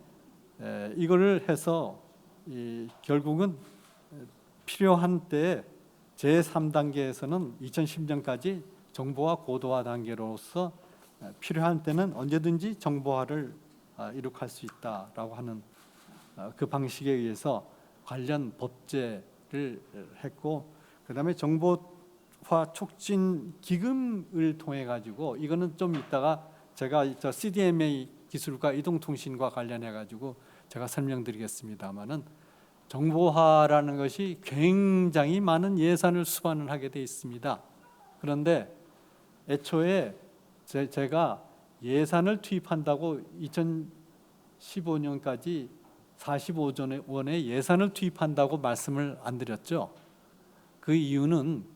이거를 해서 결국은 필요한 때 제3단계에서는 2010년까지 정보화 고도화 단계로서 필요한 때는 언제든지 정보화를 이룩할 수 있다라고 하는 그 방식에 의해서 관련 법제를 했고, 그다음에 정보화 촉진 기금을 통해 가지고 이거는 좀 이따가 제가 CDMA 기술과 이동통신과 관련해 가지고 제가 설명드리겠습니다만은 정보화라는 것이 굉장히 많은 예산을 수반을 하게 돼 있습니다. 그런데 애초에 제가 예산을 투입한다고 2015년까지 45조 원의 예산을 투입한다고 말씀을 안 드렸죠. 그 이유는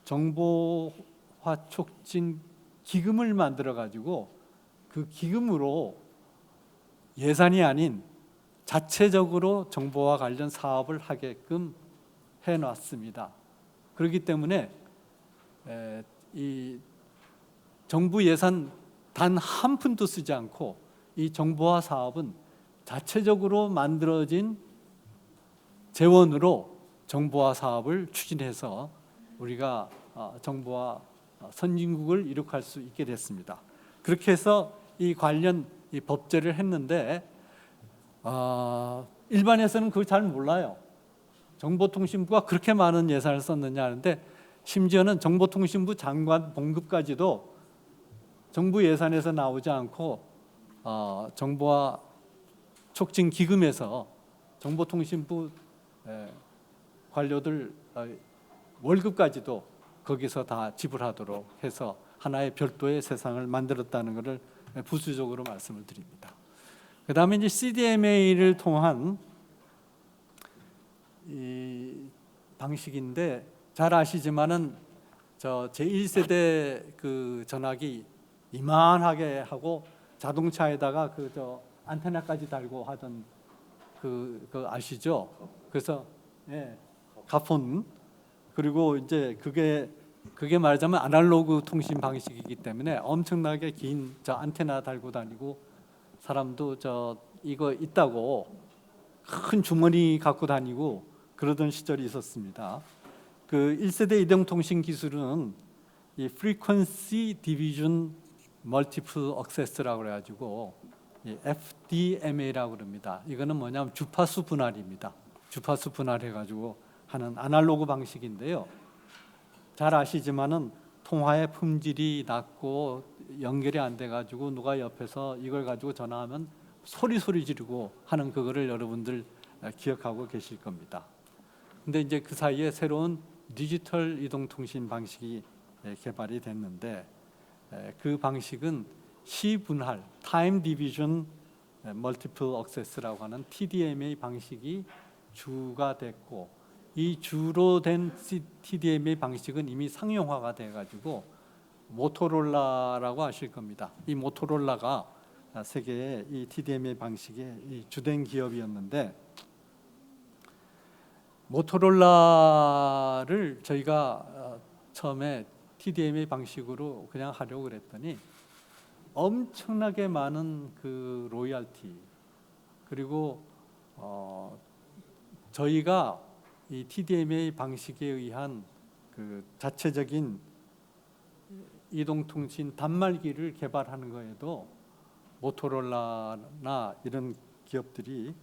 정보화 촉진 기금을 만들어 가지고 그 기금으로 예산이 아닌 자체적으로 정보와 관련 사업을 하게끔 해놨습니다. 그렇기 때문에 이 정부 예산 단 한 푼도 쓰지 않고 이 정보화 사업은 자체적으로 만들어진 재원으로 정보화 사업을 추진해서 우리가 정보화 선진국을 이룩할 수 있게 됐습니다. 그렇게 해서 이 관련 이 법제를 했는데 일반에서는 그걸 잘 몰라요. 정보통신부가 그렇게 많은 예산을 썼느냐 하는데 심지어는 정보통신부 장관 봉급까지도 정부 예산에서 나오지 않고 정보화 촉진 기금에서 정보통신부 관료들 월급까지도 거기서 다 지불하도록 해서 하나의 별도의 세상을 만들었다는 것을 부수적으로 말씀을 드립니다. 그다음에 이제 CDMA를 통한 이 방식인데 잘 아시지만은 저 제1세대 그 전화기 이만하게 하고 자동차에다가 그 저 안테나까지 달고 하던 그 아시죠? 그래서 가폰 그리고 이제 그게 말하자면 아날로그 통신 방식이기 때문에 엄청나게 긴 저 안테나 달고 다니고 사람도 저 이거 있다고 큰 주머니 갖고 다니고 그러던 시절이 있었습니다. 그 1세대 이동통신 기술은 이 Frequency Division Multiple Access라고 그래가지고 FDMA라고 그럽니다. 이거는 뭐냐면 주파수 분할입니다. 주파수 분할해가지고 하는 아날로그 방식인데요. 잘 아시지만은 통화의 품질이 낮고 연결이 안 돼가지고 누가 옆에서 이걸 가지고 전화하면 소리 지르고 하는 그거를 여러분들 기억하고 계실 겁니다. 근데 이제 그 사이에 새로운 디지털 이동통신 방식이 개발이 됐는데 그 방식은 시분할, Time Division Multiple Access라고 하는 TDMA 방식이 주가 됐고 이 주로 된 TDMA 방식은 이미 상용화가 돼가지고 모토로라라고 아실 겁니다. 이 모토로라가 세계의 이 TDMA 방식의 이 주된 기업이었는데 모토로라를 저희가 처음에 TDMA 방식으로 그냥 하려고 그랬더니 엄청나게 많은 그 로열티 그리고 저희가 이 TDMA 방식에 의한 그 자체적인 이동통신 단말기를 개발하는 거에도 모토로라나 이런 기업들이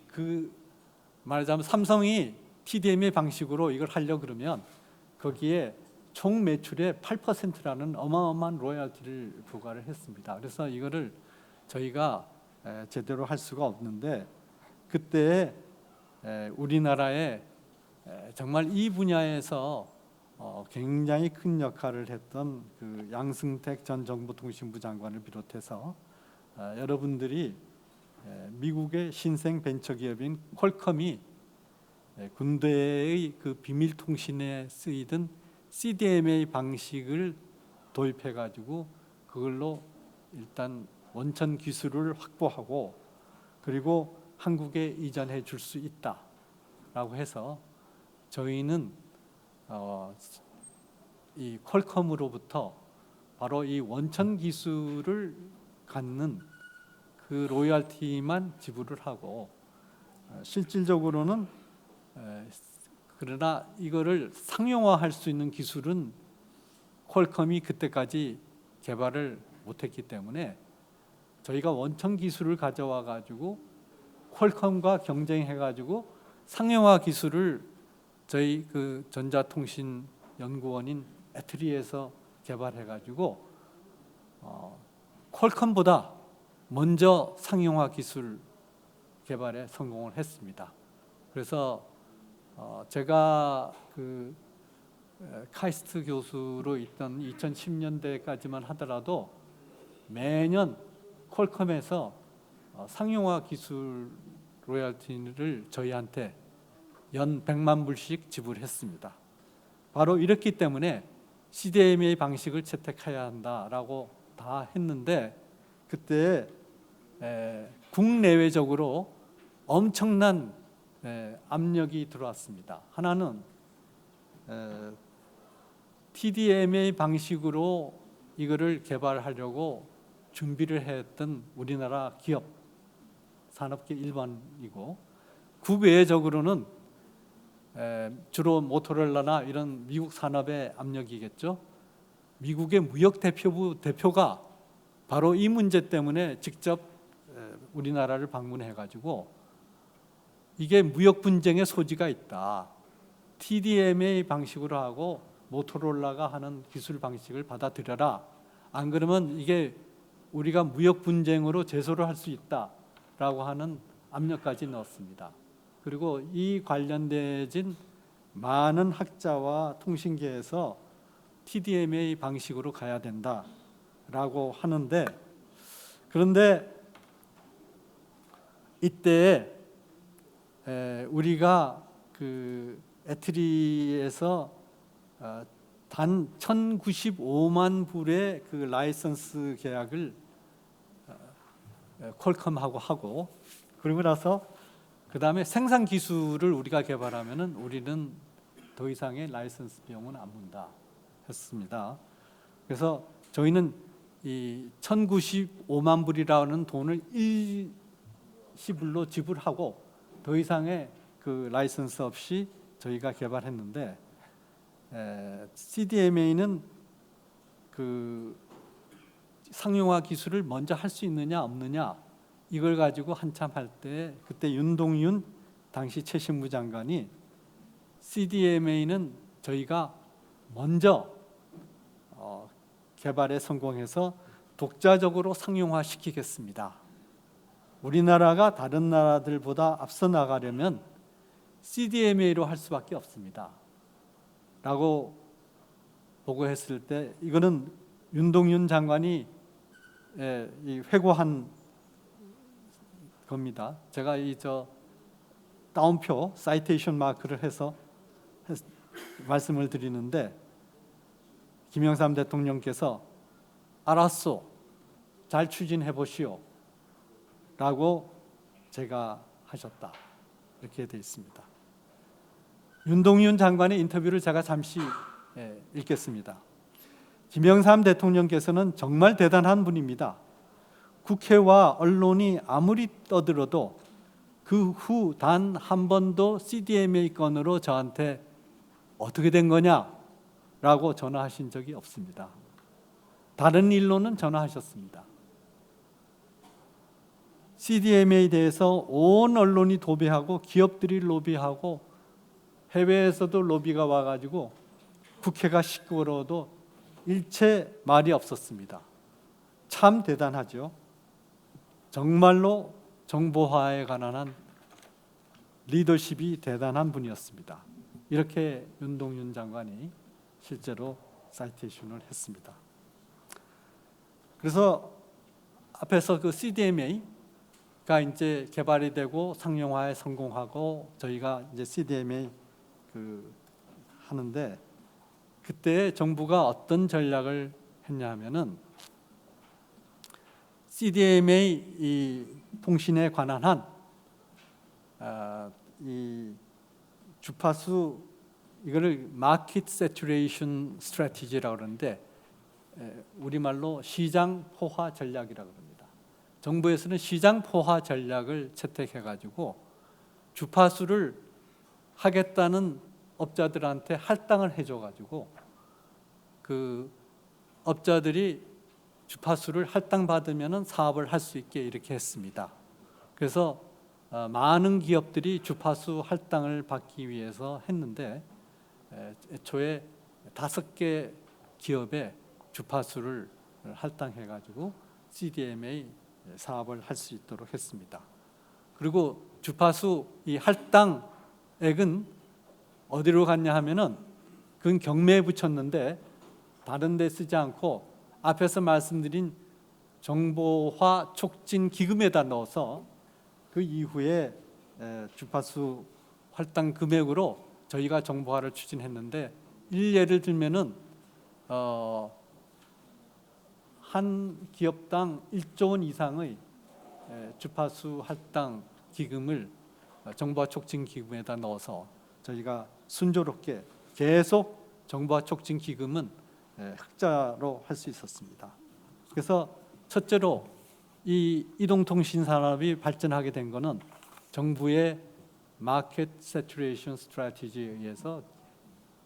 그 말하자면 삼성이 TDMA 방식으로 이걸 하려고 그러면 거기에 총 매출의 8%라는 어마어마한 로열티를 부과를 했습니다. 그래서 이거를 저희가 제대로 할 수가 없는데 그때 우리나라에 정말 이 분야에서 굉장히 큰 역할을 했던 그 양승택 전 정보통신부 장관을 비롯해서 여러분들이 미국의 신생 벤처기업인 퀄컴이 군대의 그 비밀 통신에 쓰이던 CDMA 방식을 도입해 가지고 그걸로 일단 원천 기술을 확보하고 그리고 한국에 이전해 줄 수 있다라고 해서 저희는 이 퀄컴으로부터 바로 이 원천 기술을 갖는 그 로열티만 지불을 하고 실질적으로는 그러나 이거를 상용화할 수 있는 기술은 퀄컴이 그때까지 개발을 못했기 때문에 저희가 원천 기술을 가져와 가지고 퀄컴과 경쟁해 가지고 상용화 기술을 저희 그 전자통신 연구원인 애트리에서 개발해 가지고 퀄컴보다 먼저 상용화 기술 개발에 성공을 했습니다. 그래서 제가 그 카이스트 교수로 있던 2010년대까지만 하더라도 매년 퀄컴에서 상용화 기술 로열티를 저희한테 연 100만 불씩 지불했습니다. 바로 이렇기 때문에 CDMA 방식을 채택해야 한다라고 다 했는데 그때 국내외적으로 엄청난 압력이 들어왔습니다. 하나는 TDMA 방식으로 이거를 개발하려고 준비를 했던 우리나라 기업, 산업계 일반이고 국외적으로는 주로 모토로라나 이런 미국 산업의 압력이겠죠. 미국의 무역 대표부 대표가 바로 이 문제 때문에 직접 우리나라를 방문해가지고 이게 무역 분쟁의 소지가 있다. TDMA 방식으로 하고 모토로라가 하는 기술 방식을 받아들여라. 안 그러면 이게 우리가 무역 분쟁으로 제소를 할 수 있다라고 하는 압력까지 넣었습니다. 그리고 이 관련된 많은 학자와 통신계에서 TDMA 방식으로 가야 된다라고 하는데, 그런데 이때 우리가 그 에트리에서 단 1,095만 불의 그 라이선스 계약을 퀄컴하고 하고, 그리고 나서 그 다음에 생산 기술을 우리가 개발하면은 우리는 더 이상의 라이선스 비용은 안 문다 했습니다. 그래서 저희는 이 1,095만 불이라는 돈을 일시불로 지불하고 더 이상의 그 라이선스 없이 저희가 개발했는데, CDMA는 그 상용화 기술을 먼저 할 수 있느냐 없느냐 이걸 가지고 한참 할 때, 그때 윤동윤 당시 최신부 장관이 CDMA는 저희가 먼저 개발에 성공해서 독자적으로 상용화 시키겠습니다. 우리나라가 다른 나라들보다 앞서 나가려면 CDMA로 할 수밖에 없습니다. 라고 보고했을 때, 이거는 윤동윤 장관이 이 회고한 겁니다. 제가 따옴표 사이테이션 마크를 해서 말씀을 드리는데, 김영삼 대통령께서 알았소, 잘 추진해 보시오 라고 제가 하셨다, 이렇게 되어 있습니다. 윤동윤 장관의 인터뷰를 제가 잠시 읽겠습니다. 김영삼 대통령께서는 정말 대단한 분입니다. 국회와 언론이 아무리 떠들어도 그 후 단 한 번도 CDMA 건으로 저한테 어떻게 된 거냐라고 전화하신 적이 없습니다. 다른 일로는 전화하셨습니다. CDMA에 대해서 온 언론이 도배하고 기업들이 로비하고 해외에서도 로비가 와가지고 국회가 시끄러워도 일체 말이 없었습니다. 참 대단하죠. 정말로 정보화에 관한 한 리더십이 대단한 분이었습니다. 이렇게 윤동윤 장관이 실제로 사이테이션을 했습니다. 그래서 앞에서 그 CDMA가 이제 개발이 되고 상용화에 성공하고 저희가 이제 CDMA 하는데, 그때 정부가 어떤 전략을 했냐면은 CDMA 이 통신에 관한 한 이 주파수, 이거를 마켓 세츄레이션 스트래티지라고 그러는데 우리말로 시장 포화 전략이라고 합니다. 정부에서는 시장 포화 전략을 채택해 가지고 주파수를 하겠다는 업자들한테 할당을 해줘 가지고 그 업자들이 주파수를 할당 받으면은 사업을 할 수 있게 이렇게 했습니다. 그래서 많은 기업들이 주파수 할당을 받기 위해서 했는데, 애초에 5개 기업에 주파수를 할당해 가지고 CDMA 사업을 할 수 있도록 했습니다. 그리고 주파수 이 할당액은 어디로 갔냐 하면은 그건 경매에 붙였는데 다른 데 쓰지 않고 앞에서 말씀드린 정보화 촉진 기금에다 넣어서 그 이후에 주파수 할당 금액으로 저희가 정보화를 추진했는데, 예를 들면은 한 기업당 1조 원 이상의 주파수 할당 기금을 정보화 촉진 기금에다 넣어서 저희가 순조롭게 계속 정보화 촉진 기금은 흑자로 할 수 있었습니다. 그래서 첫째로 이 이동통신 산업이 발전하게 된 것은 정부의 마켓 세츄레이션 스트래티지에 의해서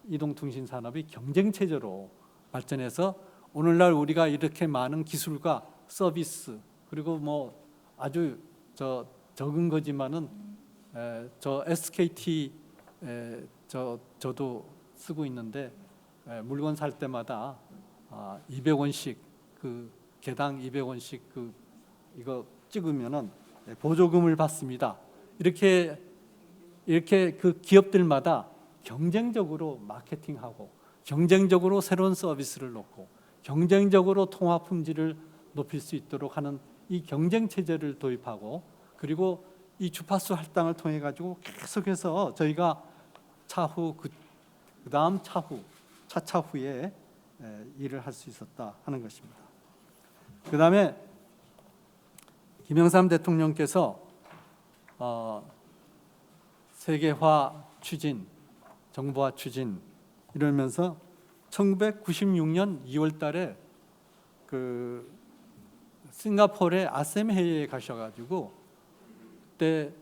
이동통신 산업이 경쟁 체제로 발전해서 오늘날 우리가 이렇게 많은 기술과 서비스, 그리고 뭐 아주 저 적은 거지만은 저 SKT 저도 쓰고 있는데 물건 살 때마다 200원씩 그 개당 200원씩 그 이거 찍으면은 보조금을 받습니다. 이렇게 그 기업들마다 경쟁적으로 마케팅하고 경쟁적으로 새로운 서비스를 놓고 경쟁적으로 통화 품질을 높일 수 있도록 하는 이 경쟁 체제를 도입하고 그리고 이 주파수 할당을 통해 가지고 계속해서 저희가 차후 그다음 차후에 일을 할 수 있었다 하는 것입니다. 그다음에 김영삼 대통령께서 세계화 추진, 정보화 추진 이러면서 1996년 2월달에 그 싱가포르의 아셈 회의에 가셔가지고 그때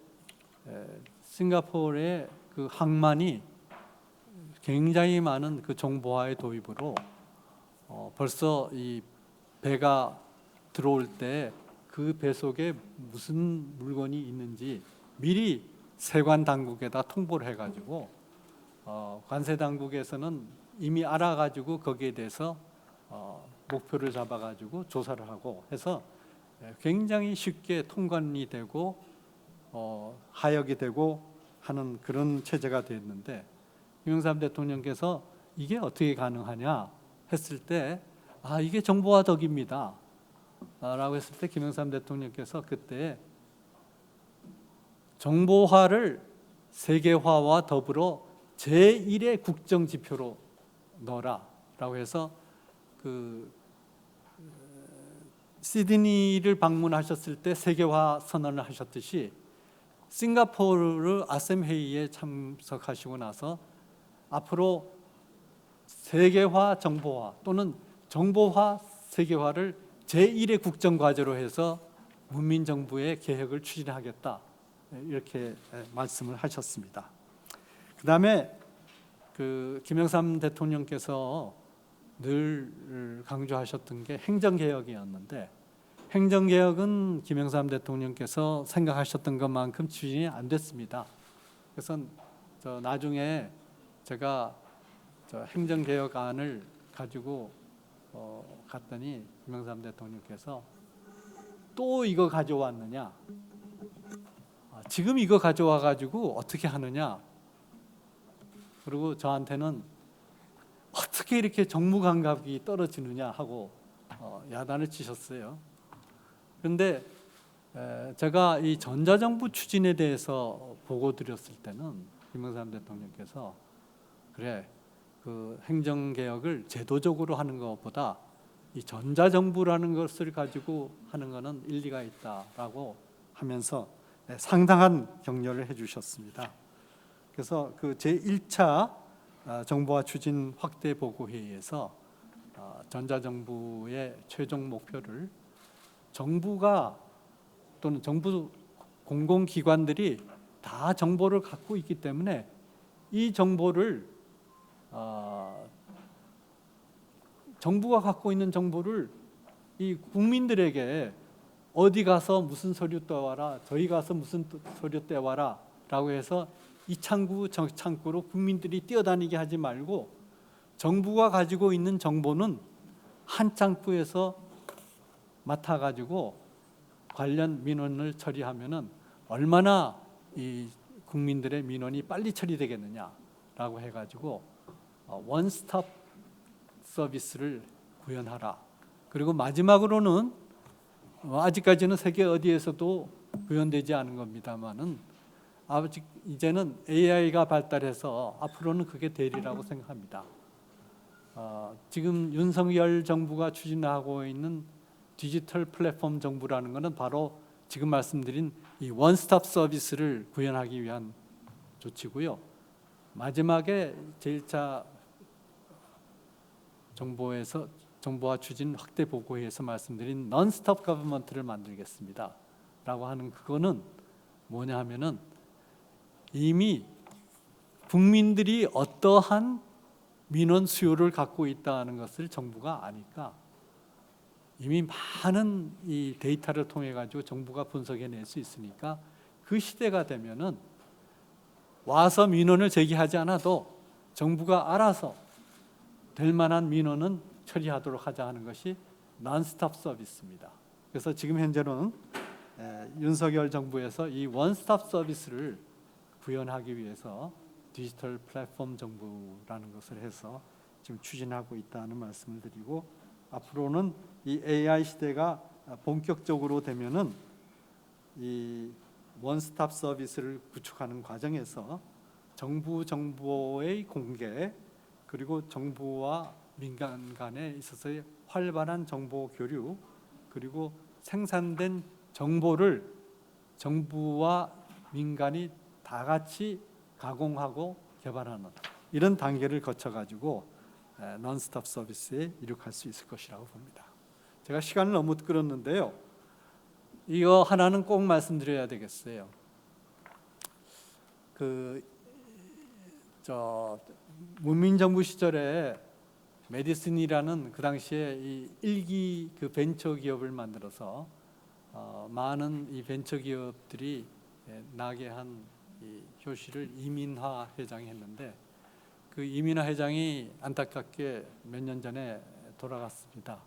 싱가포르의 그 항만이 굉장히 많은 그 정보화의 도입으로 벌써 이 배가 들어올 때 그 배 속에 무슨 물건이 있는지 미리 세관 당국에다 통보를 해가지고 관세 당국에서는 이미 알아가지고 거기에 대해서 목표를 잡아가지고 조사를 하고 해서 굉장히 쉽게 통관이 되고 하역이 되고 하는 그런 체제가 됐는데 김영삼 대통령께서 이게 어떻게 가능하냐 했을 때 이게 정보화 덕입니다 라고 했을 때 김영삼 대통령께서 그때 정보화를 세계화와 더불어 제1의 국정 지표로 넣어라라고 해서 그 시드니를 방문하셨을 때 세계화 선언을 하셨듯이 싱가포르 아셈 회의에 참석하시고 나서 앞으로 세계화 정보화 또는 정보화 세계화를 제1의 국정 과제로 해서 문민정부의 개혁을 추진하겠다 이렇게 말씀을 하셨습니다. 그다음에 그 김영삼 대통령께서 늘 강조하셨던 게 행정개혁이었는데 행정개혁은 김영삼 대통령께서 생각하셨던 것만큼 추진이 안 됐습니다. 그래서 나중에 제가 행정개혁안을 가지고 갔더니 김영삼 대통령께서 또 이거 가져왔느냐? 지금 이거 가져와 가지고 어떻게 하느냐? 그리고 저한테는 어떻게 이렇게 정무 감각이 떨어지느냐 하고 야단을 치셨어요. 그런데 제가 이 전자정부 추진에 대해서 보고 드렸을 때는 김영삼 대통령께서 그래 그 행정개혁을 제도적으로 하는 것보다 이 전자정부라는 것을 가지고 하는 것은 일리가 있다라고 하면서 상당한 격려를 해주셨습니다. 그래서 그 제1차 정보화 추진 확대 보고 회의에서 전자정부의 최종 목표를 정부가 또는 정부 공공기관들이 다 정보를 갖고 있기 때문에 이 정보를 정부가 갖고 있는 정보를 이 국민들에게 어디 가서 무슨 서류 떼와라, 저희 가서 무슨 서류 떼와라 라고 해서 이 창구 저 창구로 국민들이 뛰어다니게 하지 말고 정부가 가지고 있는 정보는 한 창구에서 맡아가지고 관련 민원을 처리하면은 얼마나 이 국민들의 민원이 빨리 처리되겠느냐라고 해가지고 원스톱 서비스를 구현하라. 그리고 마지막으로는 아직까지는 세계 어디에서도 구현되지 않은 겁니다만은 아직 이제는 AI가 발달해서 앞으로는 그게 되리라고 생각합니다. 지금 윤석열 정부가 추진하고 있는 디지털 플랫폼 정부라는 것은 바로 지금 말씀드린 이 원스톱 서비스를 구현하기 위한 조치고요. 마지막에 제1차 정보화 추진 확대 보고회에서 말씀드린 non-stop government를 만들겠습니다 라고 하는 그거는 뭐냐 하면은 이미 국민들이 어떠한 민원 수요를 갖고 있다는 것을 정부가 아니까 이미 많은 이 데이터를 통해 가지고 정부가 분석해낼 수 있으니까 그 시대가 되면은 와서 민원을 제기하지 않아도 정부가 알아서 될 만한 민원은 처리하도록 하자 하는 것이 논스톱 서비스입니다. 그래서 지금 현재는 윤석열 정부에서 이 원스톱 서비스를 구현하기 위해서 디지털 플랫폼 정부라는 것을 해서 지금 추진하고 있다는 말씀을 드리고, 앞으로는 이 AI 시대가 본격적으로 되면은 이 원스톱 서비스를 구축하는 과정에서 정부 정보의 공개, 그리고 정부와 민간 간에 있어서의 활발한 정보 교류, 그리고 생산된 정보를 정부와 민간이 다 같이 가공하고 개발하는 이런 단계를 거쳐가지고 논스톱 서비스에 이룩할 수 있을 것이라고 봅니다. 제가 시간을 너무 끌었는데요. 이거 하나는 꼭 말씀드려야 되겠어요. 문민정부 시절에 메디슨이라는 그 당시에 이 일기 그 벤처 기업을 만들어서 많은 이 벤처 기업들이 나게 한 이 효시를 이민화 회장이 했는데, 그 이민화 회장이 안타깝게 몇 년 전에 돌아갔습니다.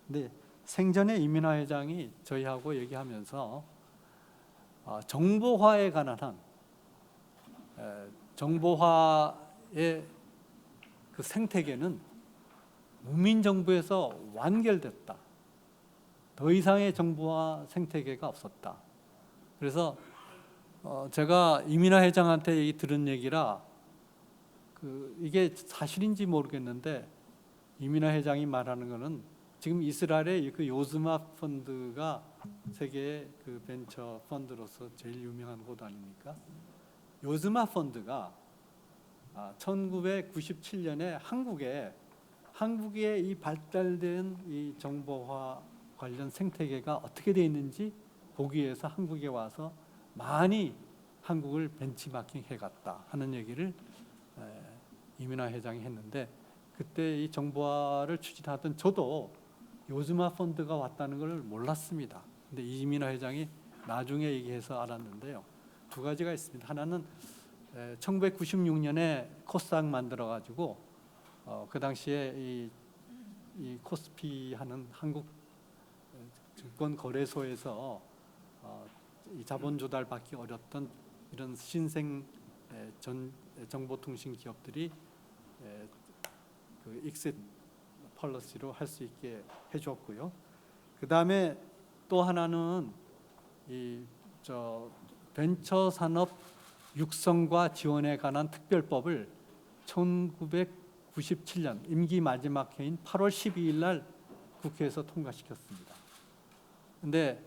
근데 생전에 이민화 회장이 저희하고 얘기하면서 정보화에 관한 한 정보화의 그 생태계는 문민정부에서 완결됐다. 더 이상의 정보화 생태계가 없었다. 그래서 제가 이민화 회장한테 들은 얘기라 이게 사실인지 모르겠는데, 이민화 회장이 말하는 거는 지금 이스라엘의 그 요즈마 펀드가 세계의 그 벤처 펀드로서 제일 유명한 곳 아닙니까? 요즈마 펀드가 1997년에 한국에 이 발달된 이 정보화 관련 생태계가 어떻게 되어 있는지 보기 위해서 한국에 와서 많이 한국을 벤치마킹 해갔다 하는 얘기를 이민화 회장이 했는데, 그때 이 정보화를 추진하던 저도 요즈마 펀드가 왔다는 걸 몰랐습니다. 근데 이민화 회장이 나중에 얘기해서 알았는데요. 두 가지가 있습니다. 하나는 1996년에 코스닥 만들어 가지고 그 당시에 이 코스피 하는 한국 증권거래소에서 이 자본 조달받기 어렵던 이런 신생 정보통신 기업들이 그 익셋 펄러시로 할 수 있게 해줬고요. 그 다음에 또 하나는 벤처 산업 육성과 지원에 관한 특별법을 1997년 임기 마지막 해인 8월 12일 날 국회에서 통과시켰습니다. 근데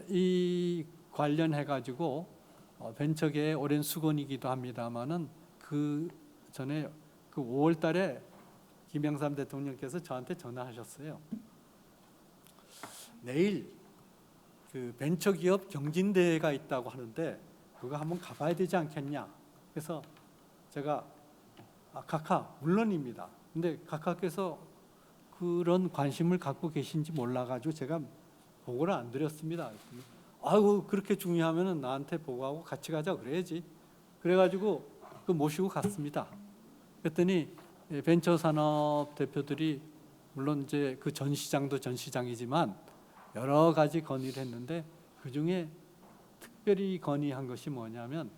이 관련해 가지고 벤처계의 오랜 수건이기도 합니다만은 그 전에 그 5월 달에 김영삼 대통령께서 저한테 전화하셨어요. 내일 그 벤처기업 경진대회가 있다고 하는데 그거 한번 가봐야 되지 않겠냐. 그래서 제가 각하 물론입니다. 근데 각하께서 그런 관심을 갖고 계신지 몰라가지고 제가 보고를 안 드렸습니다. 아이고 그렇게 중요하면은 나한테 보고하고 같이 가자 그래야지. 그래가지고 그 모시고 갔습니다. 그랬더니 벤처 산업 대표들이 물론 이제 그 전 시장도 전 시장이지만 여러 가지 건의를 했는데, 그 중에 특별히 건의한 것이 뭐냐면,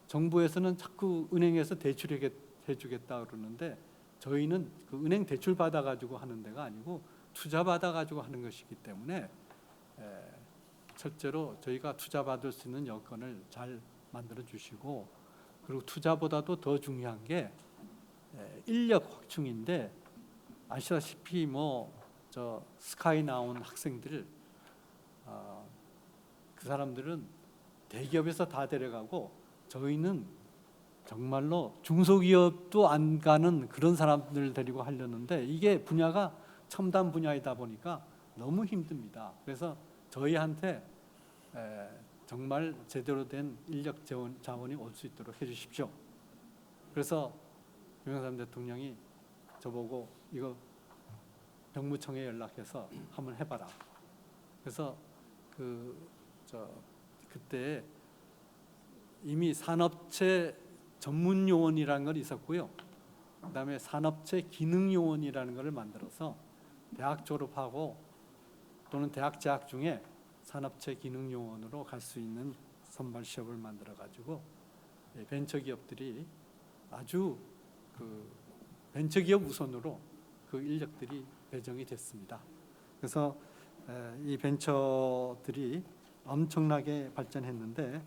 정부에서는 자꾸 은행에서 대출해주겠다 그러는데 저희는 그 은행 대출 받아가지고 하는 데가 아니고 투자 받아가지고 하는 것이기 때문에 첫째로 저희가 투자 받을 수 있는 여건을 잘 만들어 주시고, 그리고 투자보다도 더 중요한 게 인력 확충인데, 아시다시피 저 스카이 나온 학생들 그 사람들은 대기업에서 다 데려가고 저희는 정말로 중소기업도 안 가는 그런 사람들 데리고 하려는데 이게 분야가 첨단 분야이다 보니까 너무 힘듭니다. 그래서 저희한테 정말 제대로 된 인력 자원이 올 수 있도록 해주십시오. 그래서 김영삼 대통령이 저보고 이거 병무청에 연락해서 한번 해봐라. 그래서 그때 이미 산업체 전문 요원이라는 걸 있었고요. 그다음에 산업체 기능 요원이라는 것을 만들어서 대학 졸업하고 또는 대학 재학 중에 산업체 기능 요원으로 갈 수 있는 선발 시험을 만들어 가지고 벤처기업들이 아주 벤처기업 우선으로 그 인력들이 배정이 됐습니다. 그래서 이 벤처들이 엄청나게 발전했는데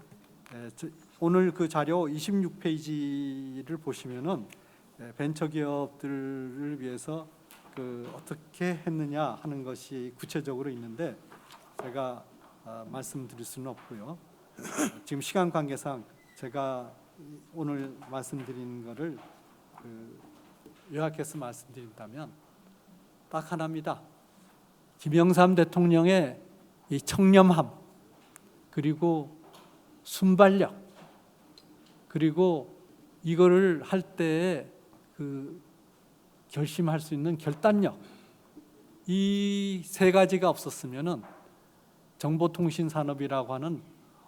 오늘 그 자료 26페이지를 보시면은 벤처기업들을 위해서 어떻게 했느냐 하는 것이 구체적으로 있는데 제가 말씀드릴 수는 없고요. 지금 시간 관계상 제가 오늘 말씀드린 거를 요약해서 말씀드린다면 딱 하나입니다. 김영삼 대통령의 이 청렴함, 그리고 순발력, 그리고 이거를 할 때에 결심할 수 있는 결단력, 이 세 가지가 없었으면은 정보통신 산업이라고 하는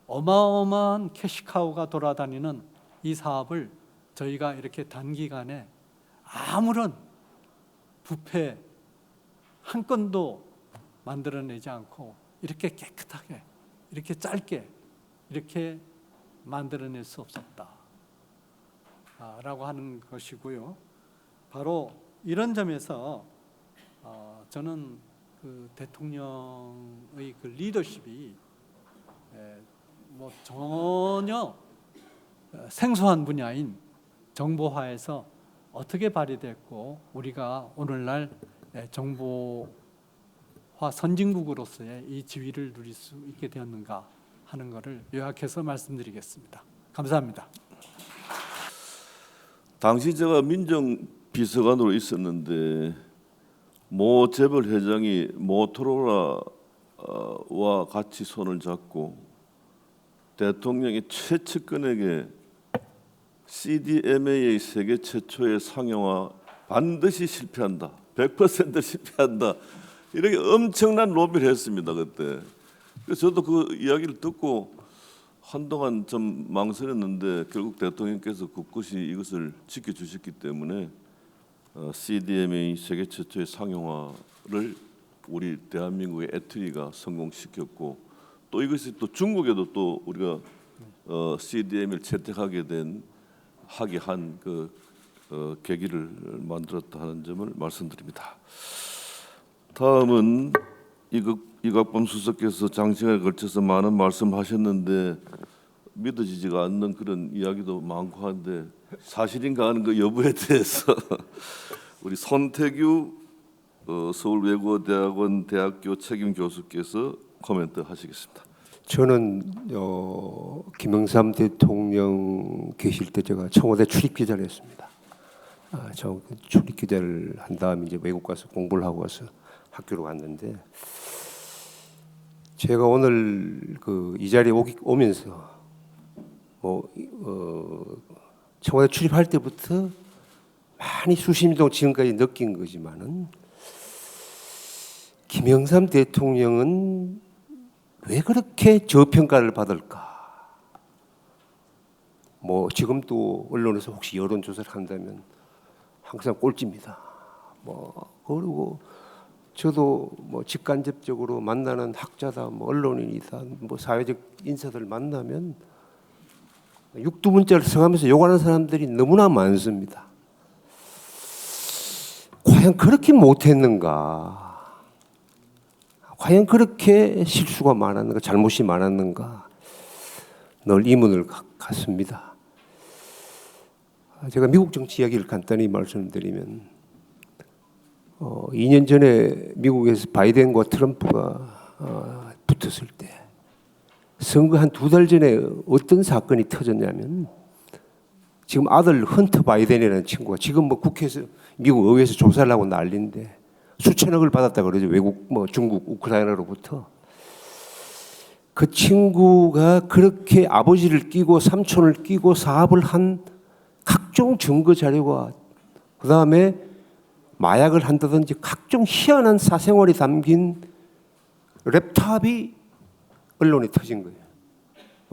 어마어마한 캐시카우가 돌아다니는 이 사업을 저희가 이렇게 단기간에 아무런 부패 한 건도 만들어내지 않고 이렇게 깨끗하게, 이렇게 짧게 이렇게 만들어낼 수 없었다 라고 하는 것이고요. 바로 이런 점에서 저는 대통령의 리더십이 전혀 생소한 분야인 정보화에서 어떻게 발휘됐고 우리가 오늘날 정보화 선진국으로서의 이 지위를 누릴 수 있게 되었는가 하는 것을 요약해서 말씀드리겠습니다. 감사합니다. 당시 제가 민정비서관으로 있었는데 모 재벌 회장이 모토로라와 같이 손을 잡고 대통령이 최측근에게 CDMA 세계 최초의 상용화 반드시 실패한다, 100% 실패한다, 이렇게 엄청난 로비를 했습니다 그때. 그래서 저도 그 이야기를 듣고 한동안 좀 망설였는데 결국 대통령께서 굳굳이 이것을 지켜주셨기 때문에 CDMA 세계 최초의 상용화를 우리 대한민국의 애트리가 성공시켰고, 또 이것이 또 중국에도 또 우리가 CDMA를 채택하게 하게 한 계기를 만들었다 하는 점을 말씀드립니다. 다음은 이각범 수석께서 장시간에 걸쳐서 많은 말씀하셨는데 믿어지지가 않는 그런 이야기도 많고 한데 사실인가 하는 그 여부에 대해서 우리 손태규 서울외국어대학원 대학교 책임 교수께서 코멘트 하시겠습니다. 저는 김영삼 대통령 계실 때 제가 청와대 출입 기자를 했습니다. 저 출입 기자를 한 다음에 이제 외국 가서 공부를 하고 와서 학교로 갔는데 제가 오늘 이 자리에 오면서 청와대 출입할 때부터 많이 수십 년 동안 지금까지 느낀 거지만은 김영삼 대통령은 왜 그렇게 저평가를 받을까? 지금 또 언론에서 혹시 여론조사를 한다면 항상 꼴찌입니다. 그리고 저도 직간접적으로 만나는 학자다, 언론인이다, 사회적 인사들 만나면 육두문자를 써가면서 욕하는 사람들이 너무나 많습니다. 과연 그렇게 못했는가? 과연 그렇게 실수가 많았는가, 잘못이 많았는가, 늘 의문을 갖습니다. 제가 미국 정치 이야기를 간단히 말씀드리면 2년 전에 미국에서 바이든과 트럼프가 붙었을 때 선거 한 2달 전에 어떤 사건이 터졌냐면 지금 아들 헌터 바이든이라는 친구가 지금 국회에서 미국 의회에서 조사를 하고 난리인데 수천억을 받았다 그러죠. 외국 중국 우크라이나로부터. 그 친구가 그렇게 아버지를 끼고 삼촌을 끼고 사업을 한 각종 증거 자료가, 그다음에 마약을 한다든지 각종 희한한 사생활이 담긴 랩탑이 언론에 터진 거예요.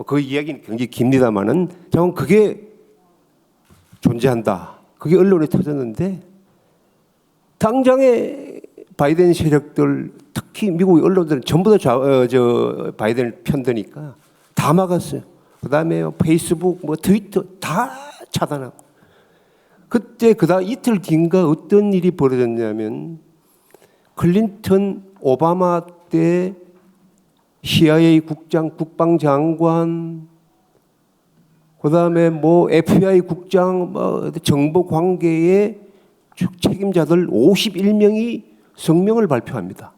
그 이야기는 굉장히 깁니다만은 저는 그게 존재한다. 그게 언론에 터졌는데 당장에 바이든 세력들 특히 미국의 언론들은 전부 다 바이든을 편드니까 다 막았어요. 그다음에 페이스북, 트위터 다 차단하고. 그때 그다음 이틀 뒤인가 어떤 일이 벌어졌냐면 클린턴 오바마 때 CIA 국장, 국방장관, 그다음에 FBI 국장, 정보 관계의 책임자들 51명이 성명을 발표합니다.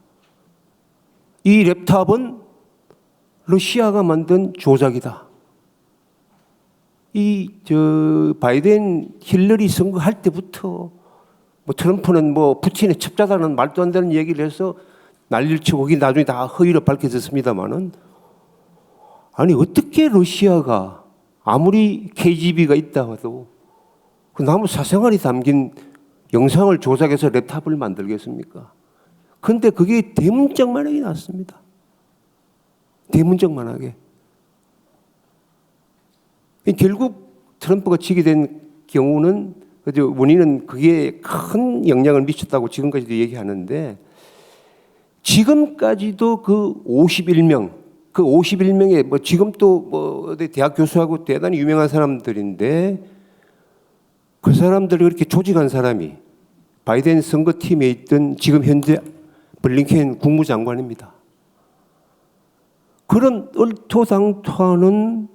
이 랩탑은 러시아가 만든 조작이다. 바이든 힐러리 선거할 때부터 트럼프는 푸틴의 첩자다는 말도 안 되는 얘기를 해서 난리를 치고 거기 나중에 다 허위로 밝혀졌습니다만은 아니 어떻게 러시아가 아무리 KGB가 있다 해도 그 나무 사생활이 담긴 영상을 조작해서 랩탑을 만들겠습니까? 그런데 그게 대문짝만하게 나왔습니다. 대문짝만하게. 결국 트럼프가 지게 된 경우는 원인은 그게 큰 영향을 미쳤다고 지금까지도 얘기하는데 지금까지도 그 51명의 지금 또 대학 교수하고 대단히 유명한 사람들인데 그 사람들을 그렇게 조직한 사람이 바이든 선거팀에 있던 지금 현재 블링켄 국무장관입니다. 그런 얼토당토하는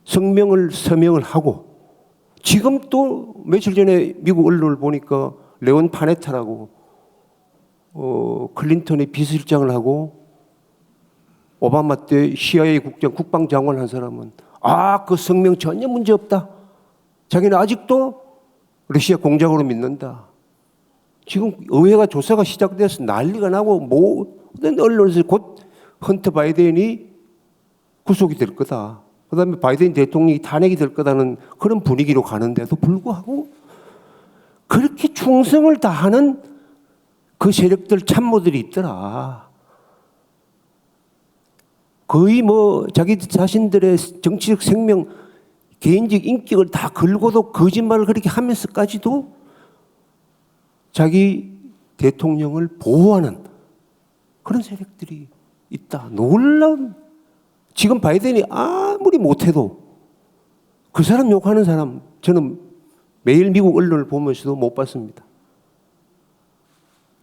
서명을 하고 지금 또 며칠 전에 미국 언론을 보니까 레온 파네타라고 클린턴의 비서실장을 하고 오바마 때 CIA 국장 국방장관 한 사람은 그 성명 전혀 문제 없다. 자기는 아직도 러시아 공작으로 믿는다. 지금 의회가 조사가 시작돼서 난리가 나고 모든 언론에서 곧 헌터 바이든이 구속이 될 거다. 그다음에 바이든 대통령이 탄핵이 될 거다는 그런 분위기로 가는데도 불구하고 그렇게 충성을 다하는 그 세력들 참모들이 있더라. 거의 자기 자신들의 정치적 생명, 개인적 인격을 다 걸고도 거짓말을 그렇게 하면서까지도 자기 대통령을 보호하는 그런 세력들이 있다. 놀라운. 지금 바이든이 아무리 못해도 그 사람 욕하는 사람 저는 매일 미국 언론을 보면서도 못 봤습니다.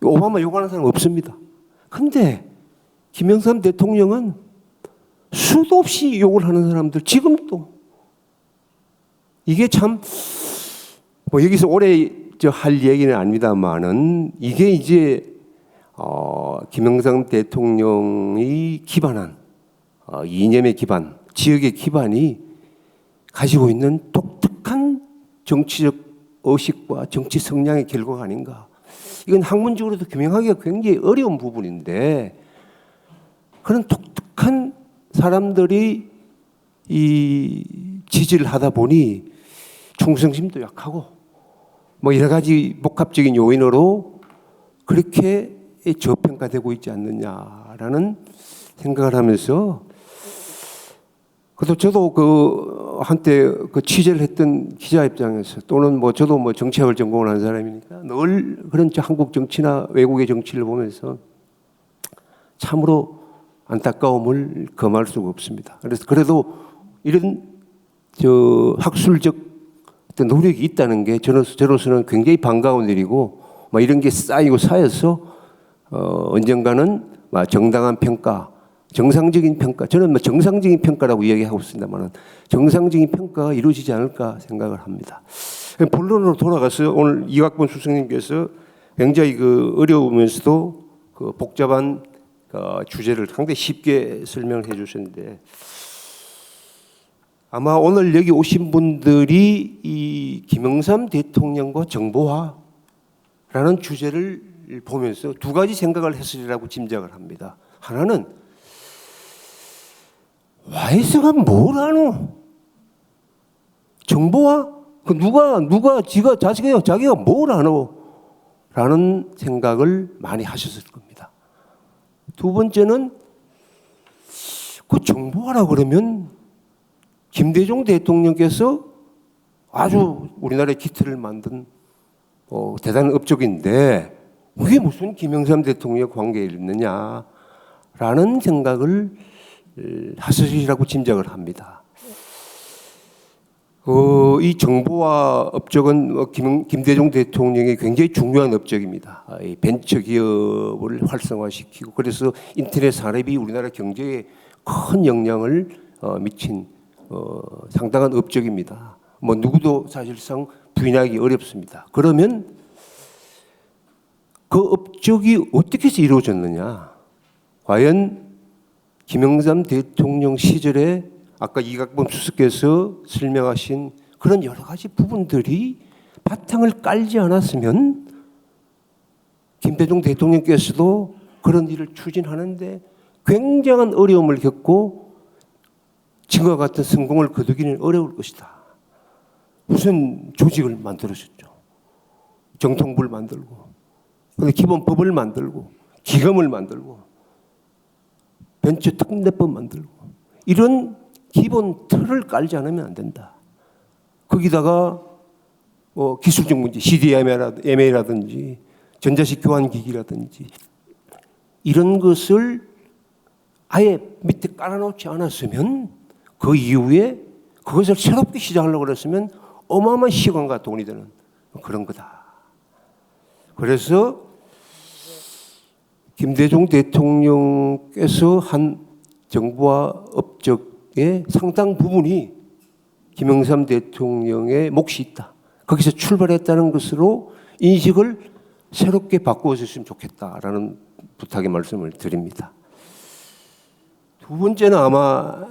오바마 욕하는 사람 없습니다. 근데 김영삼 대통령은 수도 없이 욕을 하는 사람들 지금도 이게 참 여기서 오래 할 얘기는 아닙니다만은 이게 이제 김영삼 대통령이 기반한 이념의 기반, 지역의 기반이 가지고 있는 독특한 정치적 의식과 정치 성향의 결과가 아닌가. 이건 학문적으로도 규명하기가 굉장히 어려운 부분인데 그런 독특한 사람들이 이 지지를 하다 보니 충성심도 약하고 여러 가지 복합적인 요인으로 그렇게 저평가되고 있지 않느냐라는 생각을 하면서 그래도 저도 한때 취재를 했던 기자 입장에서 또는 저도 정치학을 전공을 한 사람이니까 늘 그런 한국 정치나 외국의 정치를 보면서 참으로 안타까움을 금할 수가 없습니다. 그래도 이런 학술적 어떤 노력이 있다는 게 저로서는 굉장히 반가운 일이고 이런 게 쌓여서 언젠가는 정당한 평가, 정상적인 평가, 저는 정상적인 평가라고 이야기하고 있습니다만 정상적인 평가가 이루어지지 않을까 생각을 합니다. 본론으로 돌아가서 오늘 이학번 수석님께서 굉장히 어려우면서도 복잡한 주제를 상당히 쉽게 설명을 해주셨는데 아마 오늘 여기 오신 분들이 이 김영삼 대통령과 정보화라는 주제를 보면서 두 가지 생각을 했으리라고 짐작을 합니다. 하나는 와이스가 뭘 아노? 정보화? 누가 자기가 뭘 아노? 라는 생각을 많이 하셨을 겁니다. 두 번째는 그 정보하라 그러면 김대중 대통령께서 아주 우리나라의 기틀을 만든 대단한 업적인데 그게 무슨 김영삼 대통령과 관계가 있느냐라는 생각을 하시리라고 짐작을 합니다. 이 정보화 업적은 김대중 대통령의 굉장히 중요한 업적입니다. 이 벤처 기업을 활성화시키고 그래서 인터넷 산업이 우리나라 경제에 큰 영향을 미친 상당한 업적입니다. 뭐 누구도 사실상 부인하기 어렵습니다. 그러면 그 업적이 어떻게 해서 이루어졌느냐? 과연 김영삼 대통령 시절에 아까 이각범 수석께서 설명하신 그런 여러 가지 부분들이 바탕을 깔지 않았으면 김대중 대통령께서도 그런 일을 추진하는데 굉장한 어려움을 겪고 지금과 같은 성공을 거두기는 어려울 것이다. 무슨 조직을 만들어줬죠. 정통부를 만들고 기본법을 만들고 기금을 만들고 벤처 특례법 만들고 이런 기본 틀을 깔지 않으면 안 된다. 거기다가 기술적 문제, CDMA라든지 전자식 교환기기라든지 이런 것을 아예 밑에 깔아놓지 않았으면 그 이후에 그것을 새롭게 시작하려고 그랬으면 어마어마한 시간과 돈이 드는 그런 거다. 그래서 김대중 대통령께서 한 정부와 업적의 상당 부분이 김영삼 대통령의 몫이 있다. 거기서 출발했다는 것으로 인식을 새롭게 바꾸어줬으면 좋겠다라는 부탁의 말씀을 드립니다. 두 번째는 아마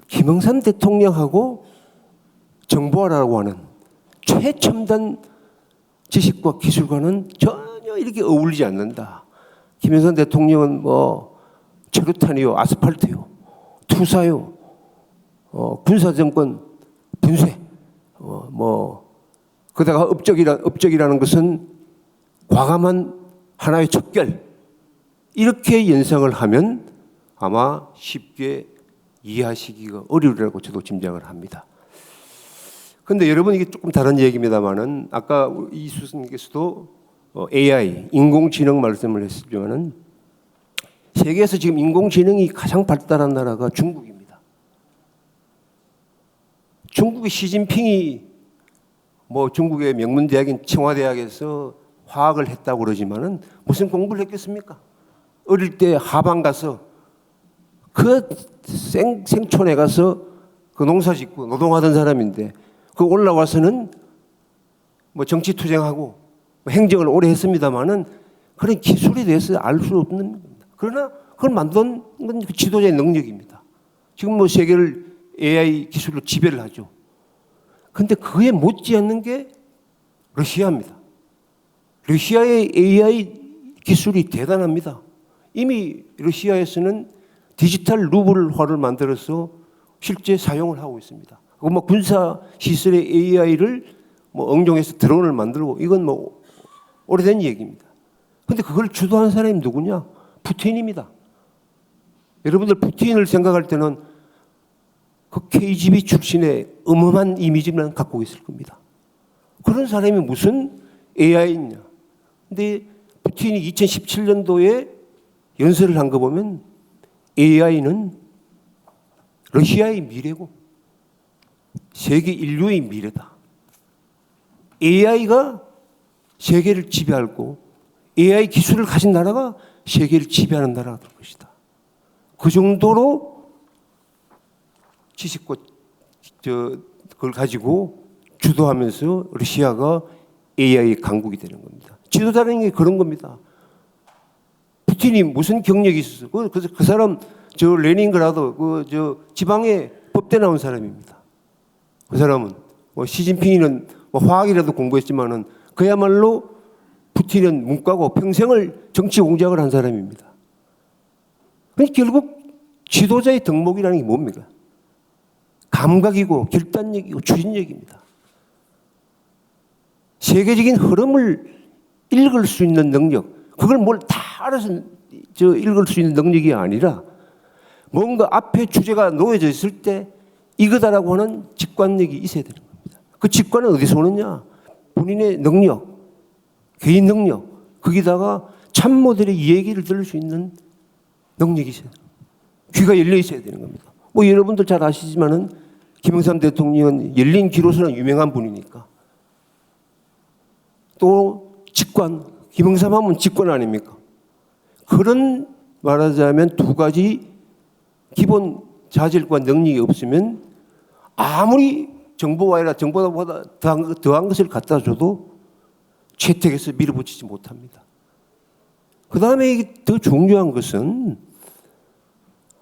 김영삼 대통령하고 정보화라고 하는 최첨단 지식과 기술과는 전혀 이렇게 어울리지 않는다. 김영삼 대통령은 철루탄이요, 아스팔트요, 투사요, 군사정권 분쇄, 그다가 업적이라는 것은 과감한 하나의 척결 이렇게 연상을 하면 아마 쉽게 이해하시기가 어려우리라고 저도 짐작을 합니다. 그런데 여러분 이게 조금 다른 얘기입니다만은 아까 이수선님께서도 AI 인공지능 말씀을 했지만은 세계에서 지금 인공지능이 가장 발달한 나라가 중국입니다. 중국의 시진핑이 중국의 명문 대학인 청와대학에서 화학을 했다고 그러지만은 무슨 공부를 했겠습니까? 어릴 때 하방 가서 그 생촌에 가서 그 농사 짓고 노동하던 사람인데 그 올라와서는 정치 투쟁하고 행정을 오래 했습니다만은 그런 기술에 대해서 알 수 없는 겁니다. 그러나 그걸 만든 건 그 지도자의 능력입니다. 지금 세계를 AI 기술로 지배를 하죠. 그런데 그에 못지않는 게 러시아입니다. 러시아의 AI 기술이 대단합니다. 이미 러시아에서는 디지털 루블화를 만들어서 실제 사용을 하고 있습니다. 군사 시설의 AI를 응용해서 드론을 만들고 이건 오래된 얘기입니다. 그런데 그걸 주도한 사람이 누구냐? 푸틴입니다. 여러분들 푸틴을 생각할 때는 그 KGB 출신의 어마어마한 이미지만 갖고 있을 겁니다. 그런 사람이 무슨 AI냐? 근데 푸틴이 2017년도에 연설을 한 거 보면 AI는 러시아의 미래고 세계 인류의 미래다. AI가 세계를 지배하고 AI 기술을 가진 나라가 세계를 지배하는 나라가 될 것이다. 그 정도로 지식과 그걸 가지고 주도하면서 러시아가 AI 강국이 되는 겁니다. 지도자라는 게 그런 겁니다. 푸틴이 무슨 경력이 있었어? 그 사람 레닌그라드 지방에 법대 나온 사람입니다. 그 사람은 시진핑이는 화학이라도 공부했지만은 그야말로 푸틴은 문과고 평생을 정치 공작을 한 사람입니다. 그러니까 결국 지도자의 덕목이라는 게 뭡니까? 감각이고 결단력이고 추진력입니다. 세계적인 흐름을 읽을 수 있는 능력, 그걸 뭘 다 알아서 읽을 수 있는 능력이 아니라 뭔가 앞에 주제가 놓여져 있을 때 이거다라고 하는 직관력이 있어야 되는 겁니다. 그 직관은 어디서 오느냐? 본인의 능력, 개인 능력, 거기다가 참모들의 이야기를 들을 수 있는 능력이 있어야 돼요. 귀가 열려 있어야 되는 겁니다. 뭐 여러분들 잘 아시지만은 김영삼 대통령은 열린 귀로서는 유명한 분이니까. 또 직관, 김영삼 하면 직관 아닙니까? 그런 말하자면 두 가지 기본 자질과 능력이 없으면 아무리 정보와이라 정보보다 더한 것을 갖다 줘도 채택해서 밀어붙이지 못합니다. 그 다음에 더 중요한 것은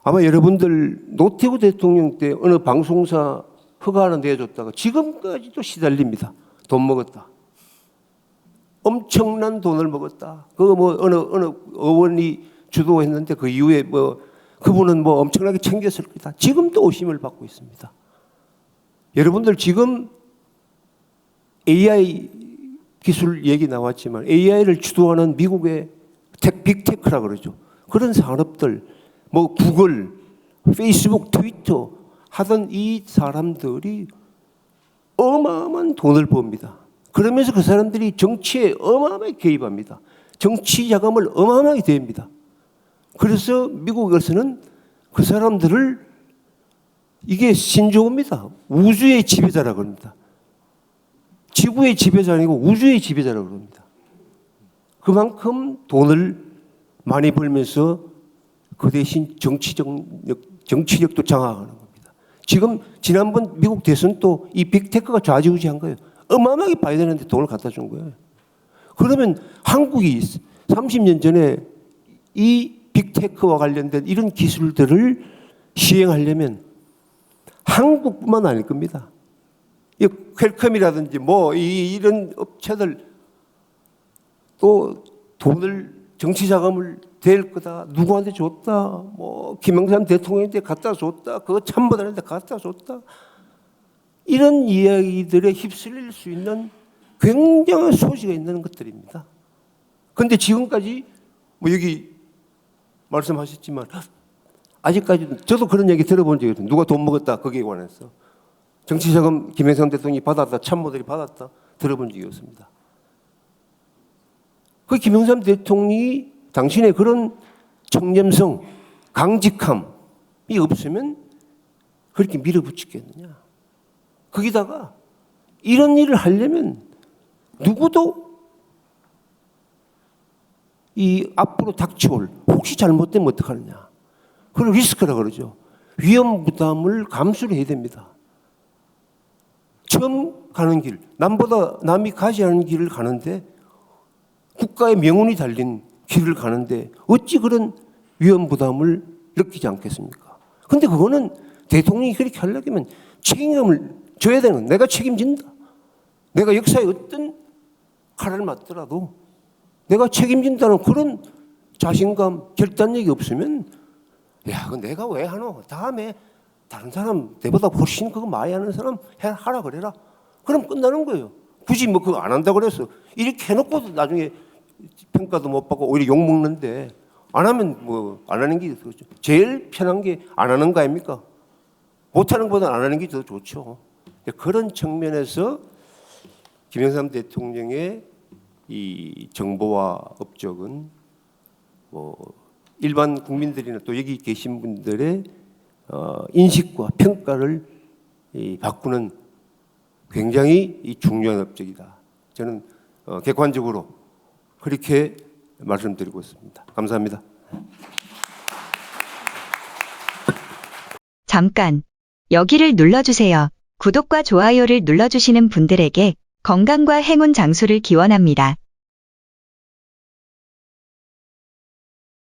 아마 여러분들 노태우 대통령 때 어느 방송사 허가 하나 내줬다가 지금까지도 시달립니다. 돈 먹었다. 엄청난 돈을 먹었다. 그거 뭐 어느 의원이 주도했는데 그 이후에 뭐 그분은 뭐 엄청나게 챙겼을 거다. 지금도 의심을 받고 있습니다. 여러분들 지금 AI 기술 얘기 나왔지만 AI를 주도하는 미국의 빅테크라 그러죠. 그런 산업들, 뭐 구글, 페이스북, 트위터 하던 이 사람들이 어마어마한 돈을 법니다. 그러면서 그 사람들이 정치에 어마어마하게 개입합니다. 정치 자금을 어마어마하게 대입니다. 그래서 미국에서는 그 사람들을 이게 신조어입니다. 우주의 지배자라고 합니다. 지구의 지배자 아니고 우주의 지배자라고 합니다. 그만큼 돈을 많이 벌면서 그 대신 정치력도 장악하는 겁니다. 지금 지난번 미국 대선 또 이 빅테크가 좌지우지한 거예요. 어마어마하게 바이든한테 돈을 갖다 준 거예요. 그러면 한국이 30년 전에 이 빅테크와 관련된 이런 기술들을 시행하려면 한국뿐만 아닐 겁니다. 이 퀄컴이라든지 뭐 이런 업체들 또 돈을 정치 자금을 댈 거다. 누구한테 줬다. 뭐 김영삼 대통령한테 갖다 줬다. 그거 참모들한테 갖다 줬다. 이런 이야기들에 휩쓸릴 수 있는 굉장한 소지가 있는 것들입니다. 그런데 지금까지 뭐 여기 말씀하셨지만 아직까지도 저도 그런 얘기 들어본 적이 없어요. 누가 돈 먹었다 거기에 관해서. 정치자금 김영삼 대통령이 받았다. 참모들이 받았다. 들어본 적이 없습니다. 그 김영삼 대통령이 당신의 그런 청렴성, 강직함이 없으면 그렇게 밀어붙이겠느냐. 거기다가 이런 일을 하려면 누구도 이 앞으로 닥쳐올 혹시 잘못되면 어떡하느냐. 그걸 리스크라고 그러죠. 위험 부담을 감수를 해야 됩니다. 처음 가는 길, 남보다 남이 가지 않은 길을 가는데 국가의 명운이 달린 길을 가는데 어찌 그런 위험 부담을 느끼지 않겠습니까? 그런데 그거는 대통령이 그렇게 하려면 책임감을 져야 되는, 내가 책임진다. 내가 역사에 어떤 칼을 맞더라도 내가 책임진다는 그런 자신감, 결단력이 없으면 야, 그 내가 왜 하노? 다음에 다른 사람 내보다 훨씬 그거 많이 하는 사람 하라 그래라. 그럼 끝나는 거예요. 굳이 뭐 그거 안 한다고 그래서 이렇게 해놓고도 나중에 평가도 못 받고 오히려 욕 먹는데 안 하면 뭐 안 하는 게 그렇죠. 제일 편한 게 안 하는 거 아닙니까? 못 하는 것보다 안 하는 게 더 좋죠. 그런 측면에서 김영삼 대통령의 이 정보화 업적은 뭐 일반 국민들이나 또 여기 계신 분들의 인식과 평가를 바꾸는 굉장히 중요한 업적이다. 저는 객관적으로 그렇게 말씀드리고 있습니다. 감사합니다. 잠깐 여기를 눌러주세요. 구독과 좋아요를 눌러주시는 분들에게 건강과 행운 장수를 기원합니다.